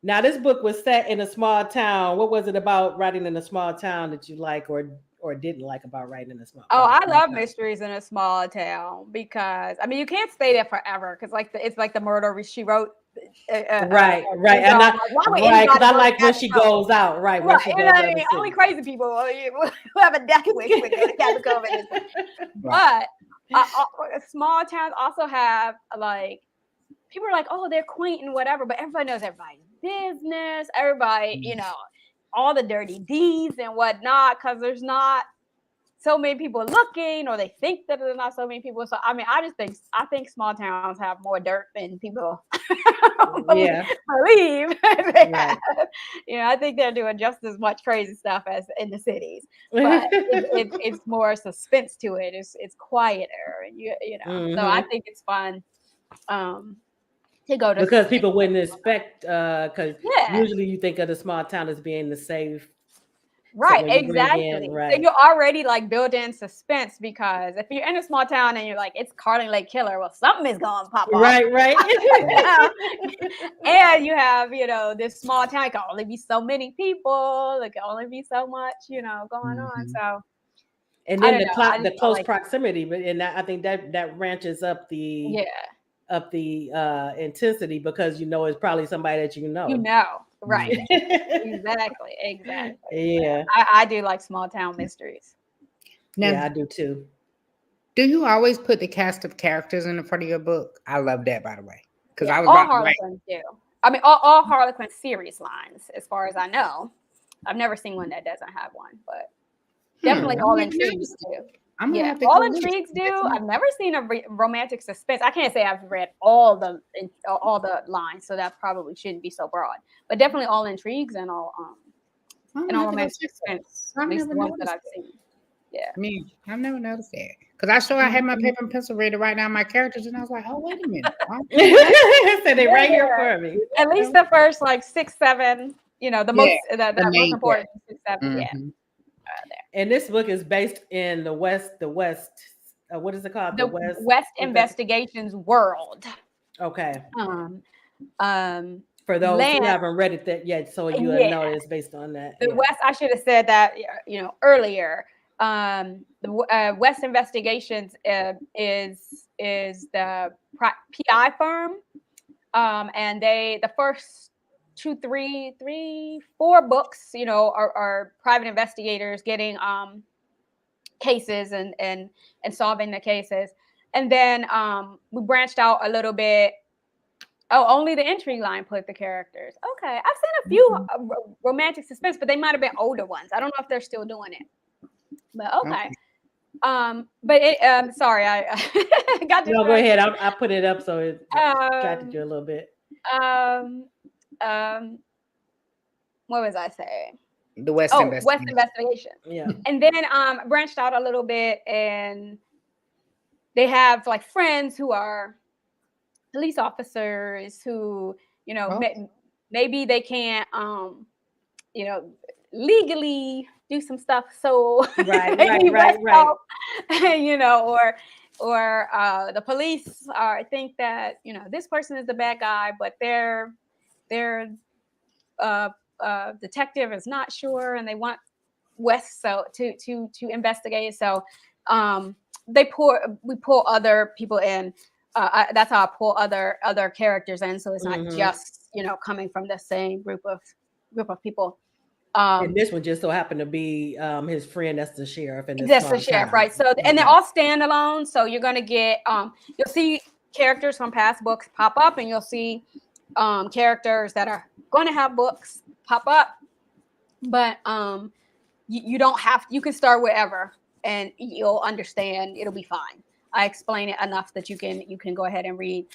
Now, this book was set in a small town. What was it about writing in a small town that you like or didn't like about writing in a small town? I love mysteries in a small town because I mean you can't stay there forever because it's like the murder she wrote. Right. And because I like when she goes out. Right. When she goes out. Only crazy people who have a death wish with it. But small towns also have like people are like, oh, they're quaint and whatever, but everybody knows everybody's business. Everybody, you know, all the dirty deeds and whatnot, because there's not so many people looking, or they think that there's not so many people. So I mean, I think small towns have more dirt than people Yeah. believe they Right. have. I think they're doing just as much crazy stuff as in the cities, but it's more suspense to it. It's quieter, and So I think it's fun to go to, because people wouldn't expect, because yeah. usually you think of the small town as being the safe. Right, when you bring exactly. in- So right. you're already like built in suspense, because if you're in a small town and you're like, it's Carling Lake Killer, well, something is gonna pop off. Right. And you have, this small town, it can only be so many people, there can only be so much, going on. So And I then don't know. I the just felt close like, proximity, but I think that ranches up the intensity, because it's probably somebody that you know. right. Exactly. Yeah. I do like small town mysteries. Now, Yeah, I do too. do you always put the cast of characters in the front of your book? I love that, by the way, because I was all about to write. Harlequins do. I mean, all Harlequin series lines, as far as I know. I've never seen one that doesn't have one, but definitely all Intrigues do. I'm gonna have to all go Intrigues listen. do. I've never seen a romantic suspense. I can't say I've read all the lines, so that probably shouldn't be so broad. But definitely all Intrigues and all romantic suspense. At least the ones that I've seen. Yeah. I've never noticed that, because I had my paper and pencil ready to write down my characters, and I was like, oh, wait a minute. So they right here for me. At least the first 6, 7. The most the most important 6, 7. Yeah. And this book is based in the West. What is it called? The West Investigations world. Okay. For those who haven't read it yet, so you know it's based on that. The West. I should have said that earlier. The West Investigations is the PI firm, and the first 2, 3, 4 books, are private investigators getting cases and solving the cases, and then we branched out a little bit. Oh, only the Intrigue line put the characters. Okay, I've seen a few romantic suspense, but they might have been older ones. I don't know if they're still doing it. But okay. But sorry, I got to. No, go ahead. I put it up so it distracted you a little bit. What was I saying? The West Investigation. Yeah. And then branched out a little bit, and they have friends who are police officers who, maybe they can't, legally do some stuff. So right. Or the police think that this person is the bad guy, but their detective is not sure, and they want West to investigate. So we pull other people in. That's how I pull other characters in, so it's not just coming from the same group of people. And this one just so happened to be his friend. That's the sheriff. That's the sheriff, right? So and they're all standalone. So you're gonna get you'll see characters from past books pop up, and you'll see characters that are going to have books pop up. But you don't have. You can start wherever, and you'll understand. It'll be fine. I explain it enough that you can go ahead and read.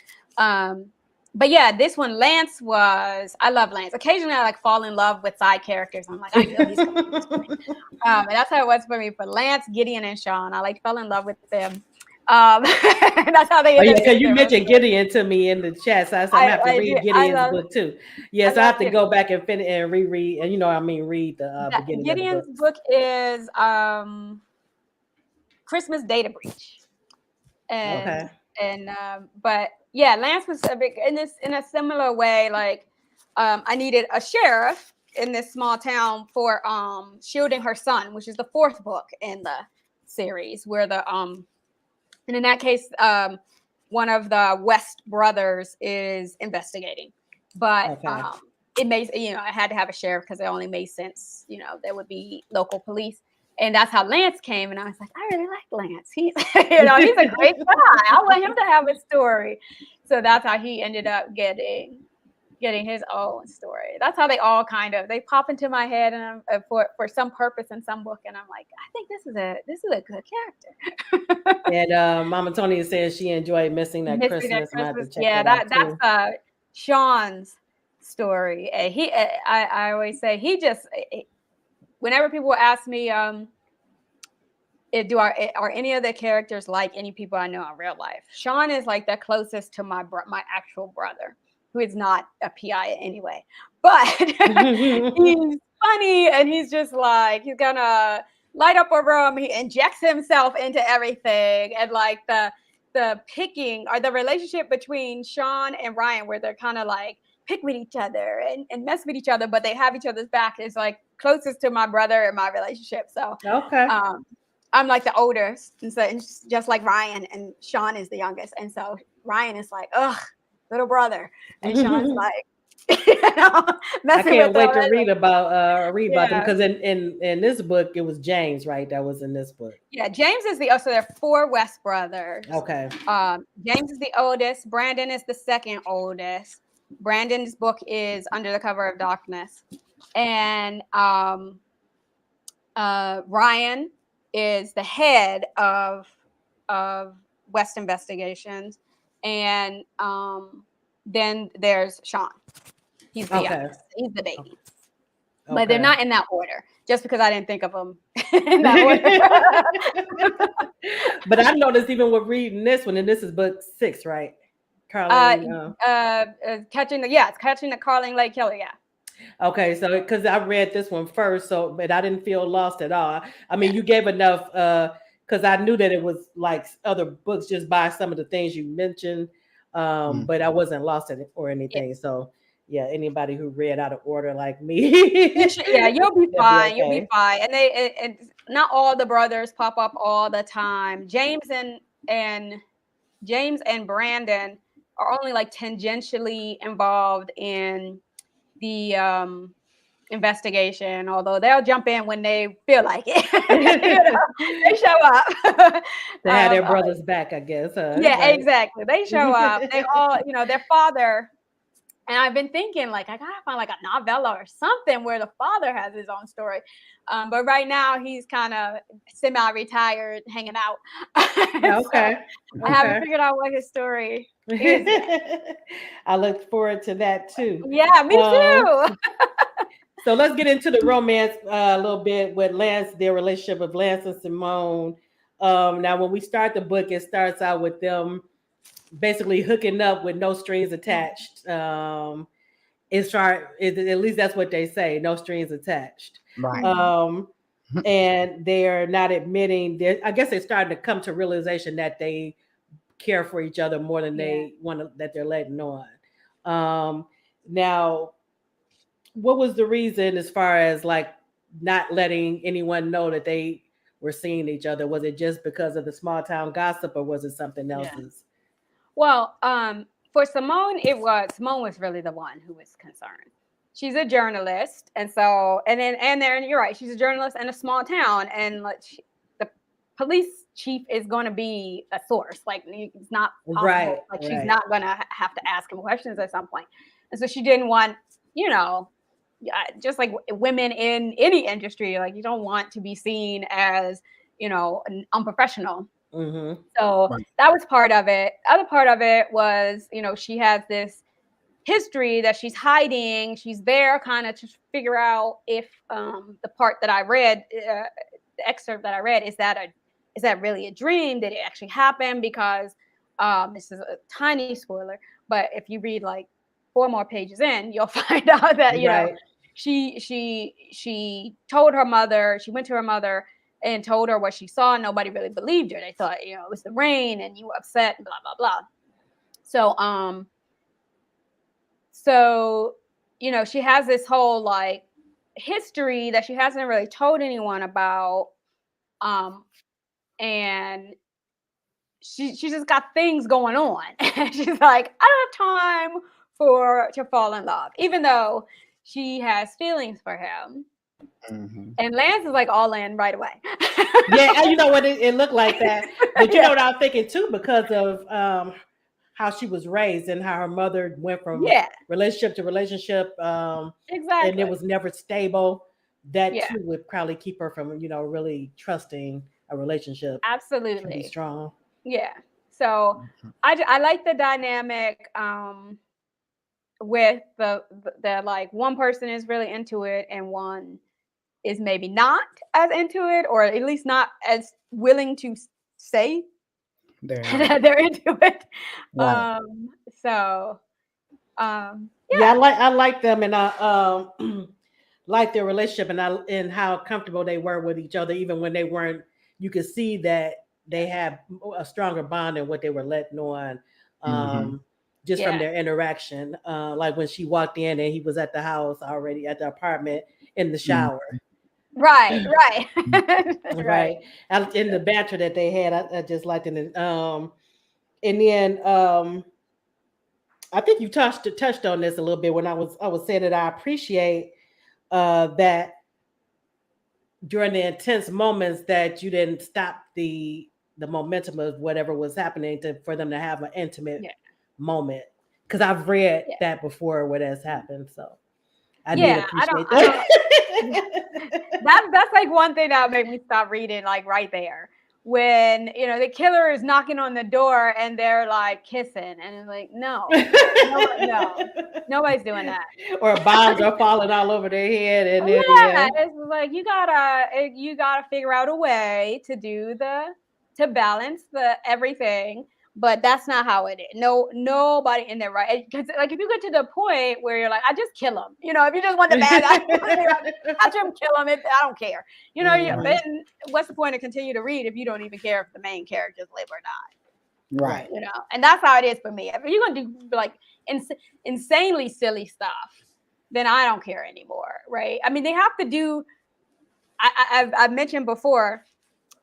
But yeah, this one, Lance I love Lance. Occasionally I fall in love with side characters. I'm like, I know he's going to be for me. And that's how it was for me. For Lance, Gideon, and Sean, I fell in love with them. That's how they ended up. Because you mentioned Gideon to me in the chat, so I have to read Gideon's book too. Yes, I have to go back and finish and reread, and read the beginning. Gideon's of the book is Christmas Data Breach. And but yeah, Lance was a big in a similar way. I needed a sheriff in this small town for shielding her son, which is the 4th book in the series, where and in that case, one of the West brothers is investigating. But it made I had to have a sheriff because it only made sense. There would be local police. And that's how Lance came, and I was like, I really like Lance. He's, he's a great guy. I want him to have a story. So that's how he ended up getting getting his own story. That's how they all they pop into my head, and for some purpose in some book, and I'm like, I think this is a good character. And Mama Tony says she enjoyed Missing That Christmas. I have to check that out too. That's Sean's story. I always say whenever people ask me, are any of the characters like any people I know in real life? Sean is like the closest to my actual brother, who is not a PI anyway, but he's funny, and he's just like, he's gonna light up a room. He injects himself into everything, and like the picking or the relationship between Sean and Ryan, where they're kind of like pick with each other and mess with each other, but they have each other's back, is like closest to my brother in my relationship. So okay. I'm like the oldest, and so it's just like Ryan, and Sean is the youngest, and so Ryan is like, ugh, little brother, and Sean's like, I can't wait to read about them, because in this book it was James, right? That was in this book. Yeah, James is so there are 4 West brothers. Okay. James is the oldest. Brandon is the second oldest. Brandon's book is Under the Cover of Darkness, and Ryan is the head of West Investigations, and then there's Sean. He's the youngest. He's the baby. Okay. But they're not in that order, just because I didn't think of them in that order. But I noticed even with reading this one, and this is book 6, right? Catching the Carling Lake Killer, yeah. Okay, so because I read this one first, but I didn't feel lost at all. I mean, you gave enough because I knew that it was like other books just by some of the things you mentioned, but I wasn't lost in it or anything. Yeah. So yeah, anybody who read out of order like me, you'll be fine. Okay. You'll be fine. And not all the brothers pop up all the time. James and Brandon are only like tangentially involved in the investigation, although they'll jump in when they feel like it. They show up. They have their brother's back, I guess. Yeah, right. Exactly. They show up. They all, their father. And I've been thinking, like, I gotta find like a novella or something where the father has his own story. But right now he's kind of semi-retired, hanging out. Okay. I haven't figured out what his story is. I look forward to that too. Yeah, me too. So let's get into the romance a little bit with their relationship with Lance and Simone. Now, when we start the book, it starts out with them basically hooking up with no strings attached. At least that's what they say, no strings attached. Right. And they're not admitting, I guess they're starting to come to realization that they care for each other more than they want that they're letting on. Now, what was the reason as far as like not letting anyone know that they were seeing each other? Was it just because of the small town gossip, or was it something else? Yeah. Well, for Simone, Simone was really the one who was concerned. She's a journalist, and you're right, she's a journalist in a small town, and like the police chief is going to be a source. Like, it's not possible. Right. Like, she's not going to have to ask him questions at some point, and so she didn't want, just like women in any industry, like, you don't want to be seen as, unprofessional. Mm-hmm. So that was part of it. Other part of it was, she has this history that she's hiding. She's there kind of to figure out if the part that I read, the excerpt that I read, is that really a dream? Did it actually happen? Because this is a tiny spoiler, but if you read like 4 more pages in, you'll find out that she told her mother, she went to her mother and told her what she saw. Nobody really believed her. They thought, it was the rain and you were upset and blah, blah, blah. So, she has this whole like history that she hasn't really told anyone about. And she just got things going on. And she's like, I don't have time to fall in love, even though she has feelings for him. Mm-hmm. And Lance is like all in right away. Yeah, you know what, it looked like that. But you know what I'm thinking too, because of how she was raised and how her mother went from Yeah, relationship to relationship, and it exactly. was never stable. That Yeah, too would probably keep her from, really trusting a relationship to be absolutely. strong. Yeah. So I like the dynamic with the like one person is really into it and one is maybe not as into it, or at least not as willing to say There. that they're into it. Right. So Yeah, yeah, I like them, and I like their relationship, and how comfortable they were with each other, even when they weren't. You could see that they had a stronger bond than what they were letting on, Mm-hmm. just from yeah, their interaction. Like when she walked in and he was at the house already at the apartment in the shower, right, right, right. right? In the banter that they had, I just liked it. And then I think you touched on this a little bit when I was saying that I appreciate that during the intense moments that you didn't stop the momentum of whatever was happening for them to have an intimate Yeah, moment, because I've read yeah, that before where that's happened, so I did yeah. appreciate I don't. Yeah. that. That's like one thing that would make me stop reading, like right there. When the killer is knocking on the door and they're like kissing, and it's like, no, no, nobody's doing that. Or bombs are falling all over their head, and then Yeah, yeah, it's like you gotta figure out a way to balance the everything, but that's not how it is. No, nobody in there, right? Because like if you get to the point where you're like, I just kill him, if you just want the bad guy, catch him, kill him. I don't care. Mhm. Then what's the point to continue to read if you don't even care if the main characters live or not? Right. Right. And that's how it is for me. If you're gonna do like insanely silly stuff, then I don't care anymore, right? I mean, they have to do. I've mentioned before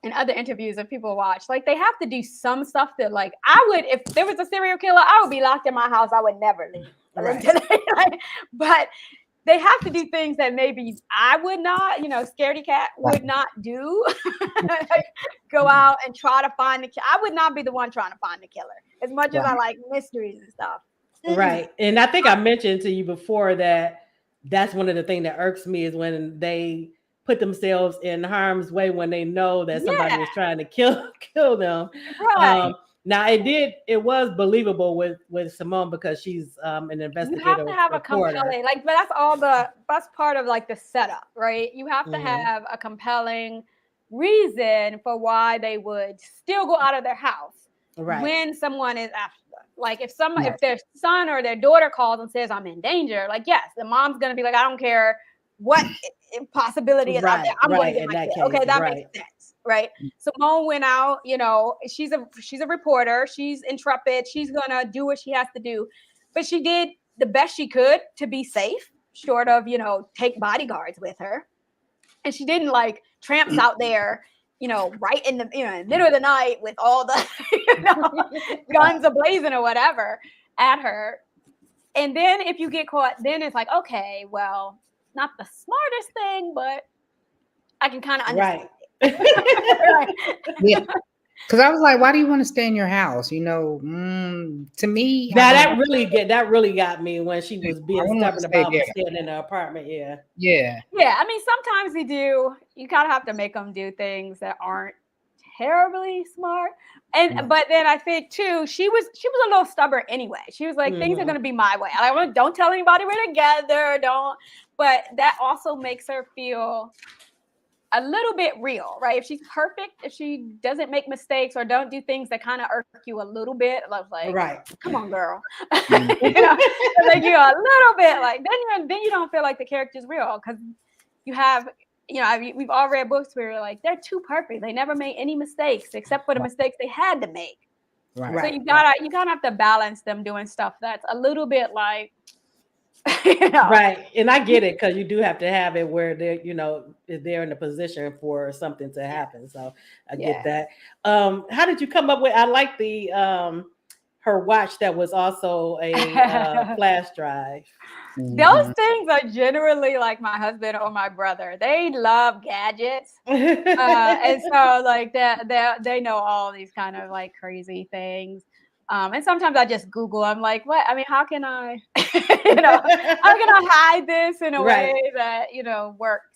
in other interviews that people watch, like they have to do some stuff that, like, I would, if there was a serial killer, I would be locked in my house. I would never leave. Right. But they have to do things that maybe I would not, scaredy cat would not do. Like, go out and try to find the killer. I would not be the one trying to find the killer. As much as I Right. like mysteries and stuff. Mm-mm. Right. And I think I mentioned to you before that that's one of the things that irks me is when they put themselves in harm's way when they know that somebody Yeah, is trying to kill them. right. Now it was believable with Simone because she's an You have to investigative have a reporter. compelling, like, but that's part of like the setup, right? You have to Mhm. have a compelling reason for why they would still go out of their house Right. when someone is after them. Like Right. if their son or their daughter calls and says I'm in danger, like, yes, the mom's gonna be like, I don't care what possibility is out there, Right. I'm going to Right. get In my that kid. case, Okay, that makes right. sense, right? Simone went out, she's a reporter, she's intrepid, she's gonna do what she has to do, but she did the best she could to be safe, short of take bodyguards with her, and she didn't like tramps out there, right in the middle of the night with all the guns ablazing or whatever at her. And then if you get caught, then it's like, okay, well, not the smartest thing, but I can kind of understand Right. it. Yeah. Because I was like, why do you want to stay in your house? To me, Now that really got me when she was I being wouldn't want to stubborn stay about there. staying in the apartment. Yeah. Yeah. Yeah, I mean, sometimes you kind of have to make them do things that aren't terribly smart. Right. But then I think too, she was a little stubborn anyway. She was like, things are Mhm. gonna be my way. Don't tell anybody we're together, don't. But that also makes her feel a little bit real, right? If she's perfect, if she doesn't make mistakes or don't do things that kind of irk you a little bit, I was like, Right. come on, girl. Mhm. Like you a little bit, like then you don't feel like the character's real because you have, we've all read books where you're like, they're too perfect. They never made any mistakes except for the mistakes they had to make. Right. So Right. you gotta have to balance them doing stuff that's a little bit like, Right. And I get it because you do have to have it where they're in a position for something to happen. So I get yeah. that. How did you come up with I like the her watch that was also a flash drive. Those Mhm. things are generally like my husband or my brother. They love gadgets. And so like they know all these kind of like crazy things. And sometimes I just Google. I'm like, what? I mean, how can I, you know, how can I hide this in a Right. way that, you know, works?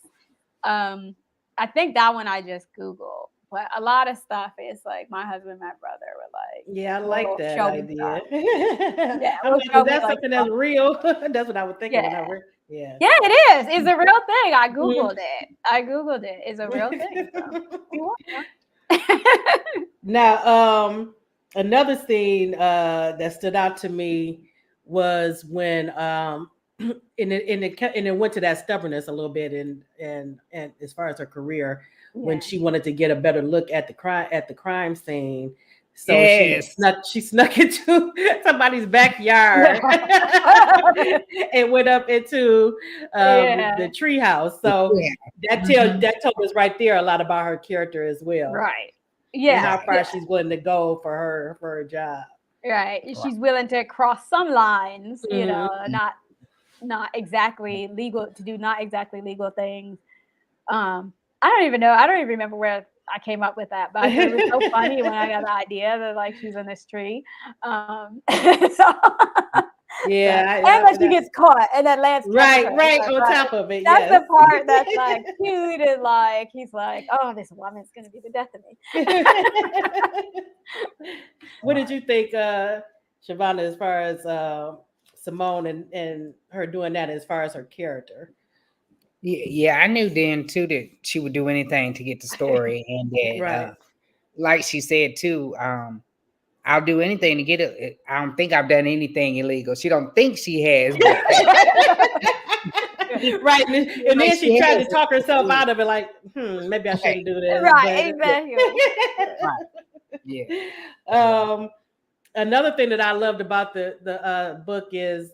I think that one I just Google. But a lot of stuff is like my husband and my brother were like, Yeah, I like "Well, that show me idea. stuff." Yeah, I'm well, like, show is me that like something stuff. that's real? That's what I was thinking when I Yeah. read. Yeah. Yeah, it is. It's a real thing. I Mhm. Googled it. It's a real thing. So if you want one. Now, another scene that stood out to me was when and it went to that stubbornness a little bit and as far as her career when Yeah. she wanted to get a better look at the crime scene. So Yes. she snuck into somebody's backyard and went up into Yeah. the treehouse. So Yeah. that told us right there a lot about her character as well Right. and Yeah. how far Yeah. she's willing to go for her job. Right. She's willing to cross some lines, you know, Mhm. not exactly legal to do not exactly legal things. I don't even know. I don't even remember where I came up with that, but I thought it was so funny when I got the idea that like she's in this tree. So, Yeah, and that she gets caught and then Lance catches her. right Like, on right. top of it. That's Yes. the part that's like cute and like he's like, oh, this woman's gonna be the death of me. What did you think, Shavana, as far as Simone and her doing that as far as her character? Yeah, I knew then too that she would do anything to get the story, and that, Right. like she said too, I'll do anything to get it. I don't think I've done anything illegal. She don't think she has, but Right. And like then she she tried has to talk herself it. out of it, like, maybe I shouldn't do this. Right, exactly. Yeah. um, another thing that I loved about the book is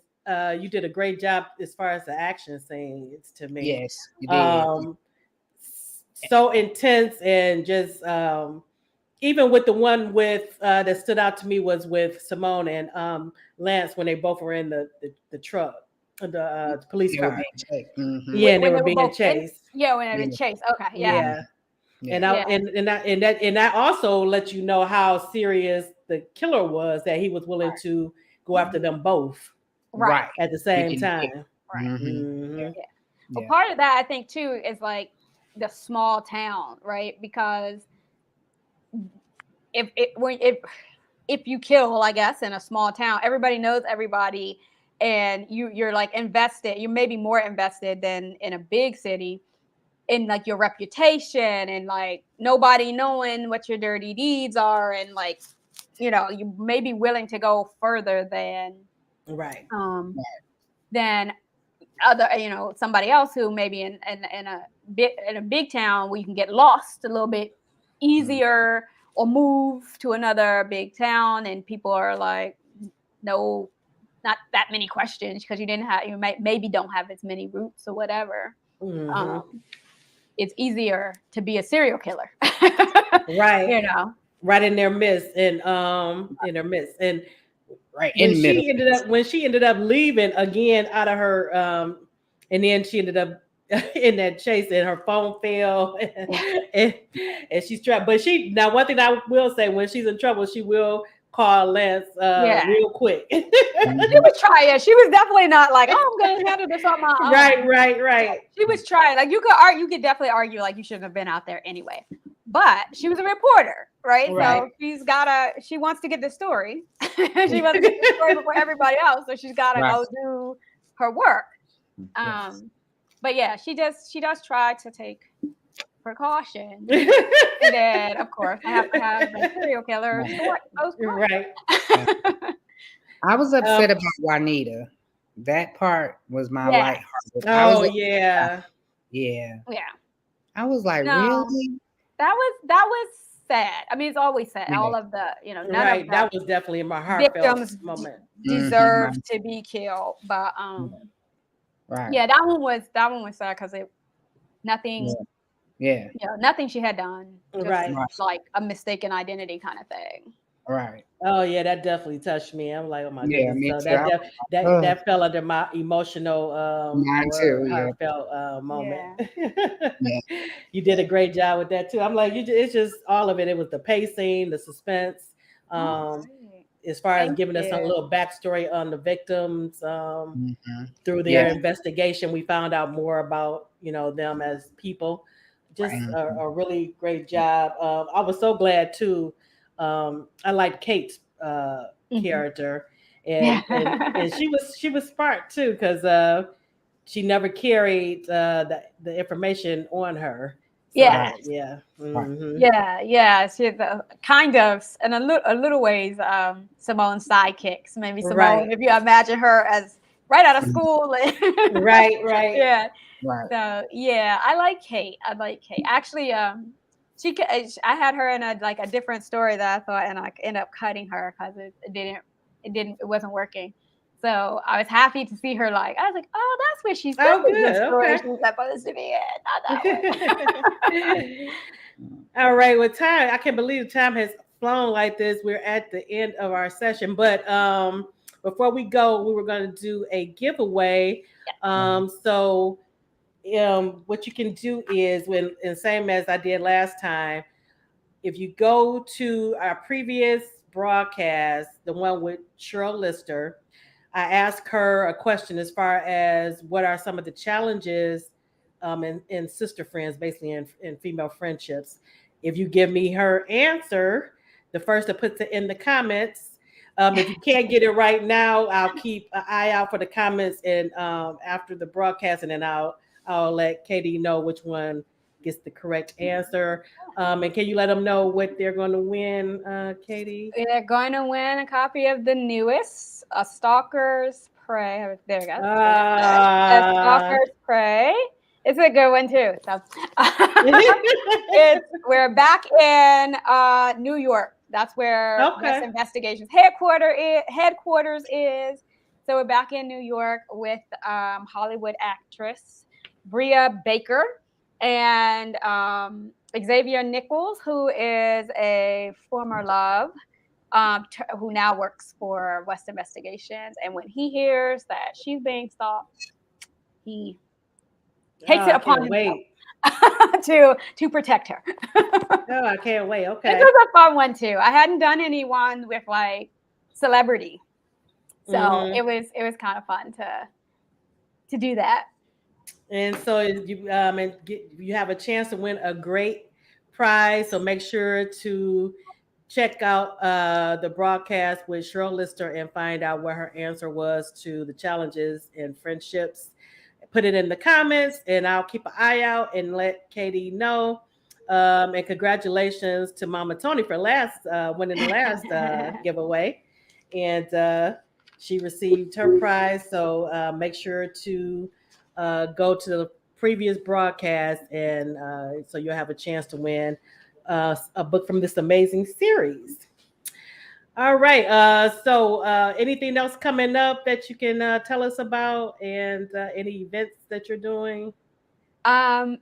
you did a great job as far as the action scenes to me. Yes, you did. So intense and just even with the one with that stood out to me was with Simone and Lance when they both were in the truck, the police They were car. being checked. Mm-hmm. Yeah, and they When were they were being both in, chased. yeah, when they were Yeah. chased. Okay, yeah. Yeah. Yeah. And that also let you know how serious the killer was, that he was willing to go after them both Right. at the He same didn't care. time. Right. Mhm. Mhm. Well, Yeah. part of that I think too is like the small town, right? Because if you kill, I guess, in a small town, everybody knows everybody, and you're like invested. You may be more invested than in a big city in like your reputation and like nobody knowing what your dirty deeds are, and like you may be willing to go further Right. than other somebody else who maybe in a big town where you can get lost a little bit easier or move to another big town and people are like no, not that many questions because you maybe don't have as many roots or whatever. Mhm. It's easier to be a serial killer. Right. you know Right in their midst and in their midst. And Right in the middle. when she ended up leaving again out of her and then she ended up in that chase and her phone fell and, and she's trapped. But one thing I will say, when she's in trouble, she will call Lance Yeah. real quick. She was trying. She was definitely not like, oh, I'm gonna handle this on my own. Right. She was trying. Like you could definitely argue like you shouldn't have been out there anyway. But she was a reporter, right? So she wants to get the story. She wants to get the story before everybody else. So she's gotta go do her work. But yeah, she does try to take precaution. And then of course I have to have the serial killer story. Right. I was upset about Juanita. That part was my lighthearted. Oh yeah. Yeah. Yeah. I was like, No. really? That was sad. I mean, it's always sad. Yeah. All of the, none Right. of the That was definitely my heartfelt victims moment. deserve to be killed. But Right. yeah, that one was sad because nothing. Yeah. Nothing she had done. Just Right. like a mistaken identity kind of thing. Right. Oh yeah, that definitely touched me. I'm like, oh my Yeah, goodness. me So too. that fell under my emotional Mine too, yeah. heartfelt moment. Yeah. You did a great job with that too. I'm like, it's just all of it. It was the pacing, the suspense, as far as Thank giving us a you. little backstory on the victims. Through their Yes. investigation, we found out more about them as people. Just a really great job. I was so glad too. I liked Kate's character, Yeah. and she was smart too because she never carried the information on her. So Yeah. yeah. Right. Yeah. She's kind of, in a little ways, Simone's sidekicks. Maybe Simone, Right. if you imagine her as right out of school. Right. Yeah. Right. So yeah, I like Kate. Actually, I had her in a different story that I thought, and I ended up cutting her because it wasn't working. So I was happy to see her. I was like, oh, that's where this Oh, is the good. story Okay. she's supposed to be in, not that one. All right. Well, time. I can't believe time has flown like this. We're at the end of our session, but before we go, we were going to do a giveaway. So what you can do is and same as I did last time, if you go to our previous broadcast, the one with Cheryl Lister, I asked her a question as far as what are some of the challenges in sister friends, basically in female friendships. If you give me her answer, the first that puts it in the comments. If you can't get it right now, I'll keep an eye out for the comments and after the broadcast, and then I'll let K.D know which one gets the correct answer. And can you let them know what they're going to win, K.D? They're going to win a copy of the newest A Stalker's Prey. There you go. A Stalker's Prey. It's a good one too. So we're back in New York. That's where West Investigations headquarters is. So we're back in New York with Hollywood actress Bria Baker and Xavier Nichols, who is a former love, who now works for West Investigations. And when he hears that she's being stalked, he takes it upon himself to protect her. Oh, I can't wait. Okay. This was a fun one too. I hadn't done anyone with celebrity. So it was kind of fun to do that. And so you have a chance to win a great prize. So make sure to check out the broadcast with Cheryl Lister and find out what her answer was to the challenges in friendships. Put it in the comments, and I'll keep an eye out and let K.D know. And congratulations to Mama Tony for winning the last giveaway, and she received her prize. So make sure to go to the previous broadcast, and so you'll have a chance to win a book from this amazing series. All right. So anything else coming up that you can tell us about, and any events that you're doing? I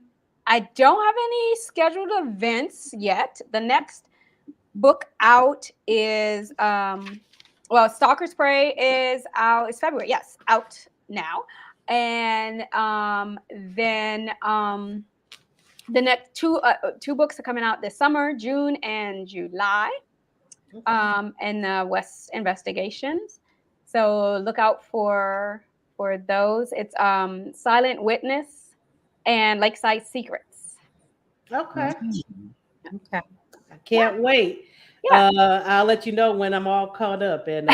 don't have any scheduled events yet. The next book out is Stalker's Prey is out. It's February. Yes, out now. And then the next two books are coming out this summer, June and July. And West Investigations. So look out for those. It's Silent Witness and Lakeside Secrets. Okay. Okay. I can't wait. Yeah. I'll let you know when I'm all caught up. And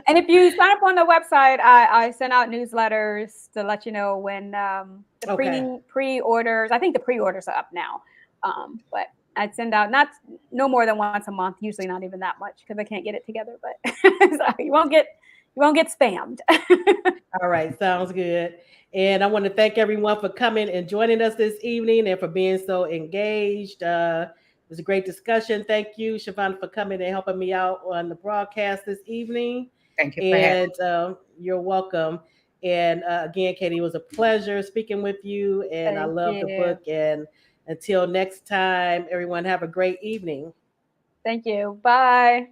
and if you sign up on the website, I send out newsletters to let you know when the pre-orders. I think the pre-orders are up now, but I'd send out no more than once a month. Usually not even that much because I can't get it together. But so you won't get spammed. All right, sounds good. And I want to thank everyone for coming and joining us this evening and for being so engaged. It was a great discussion. Thank you, Siobhan, for coming and helping me out on the broadcast this evening. Thank you for having me. You're welcome. And again, K.D, it was a pleasure speaking with you. And I love the book. And until next time, everyone have a great evening. Thank you. Bye.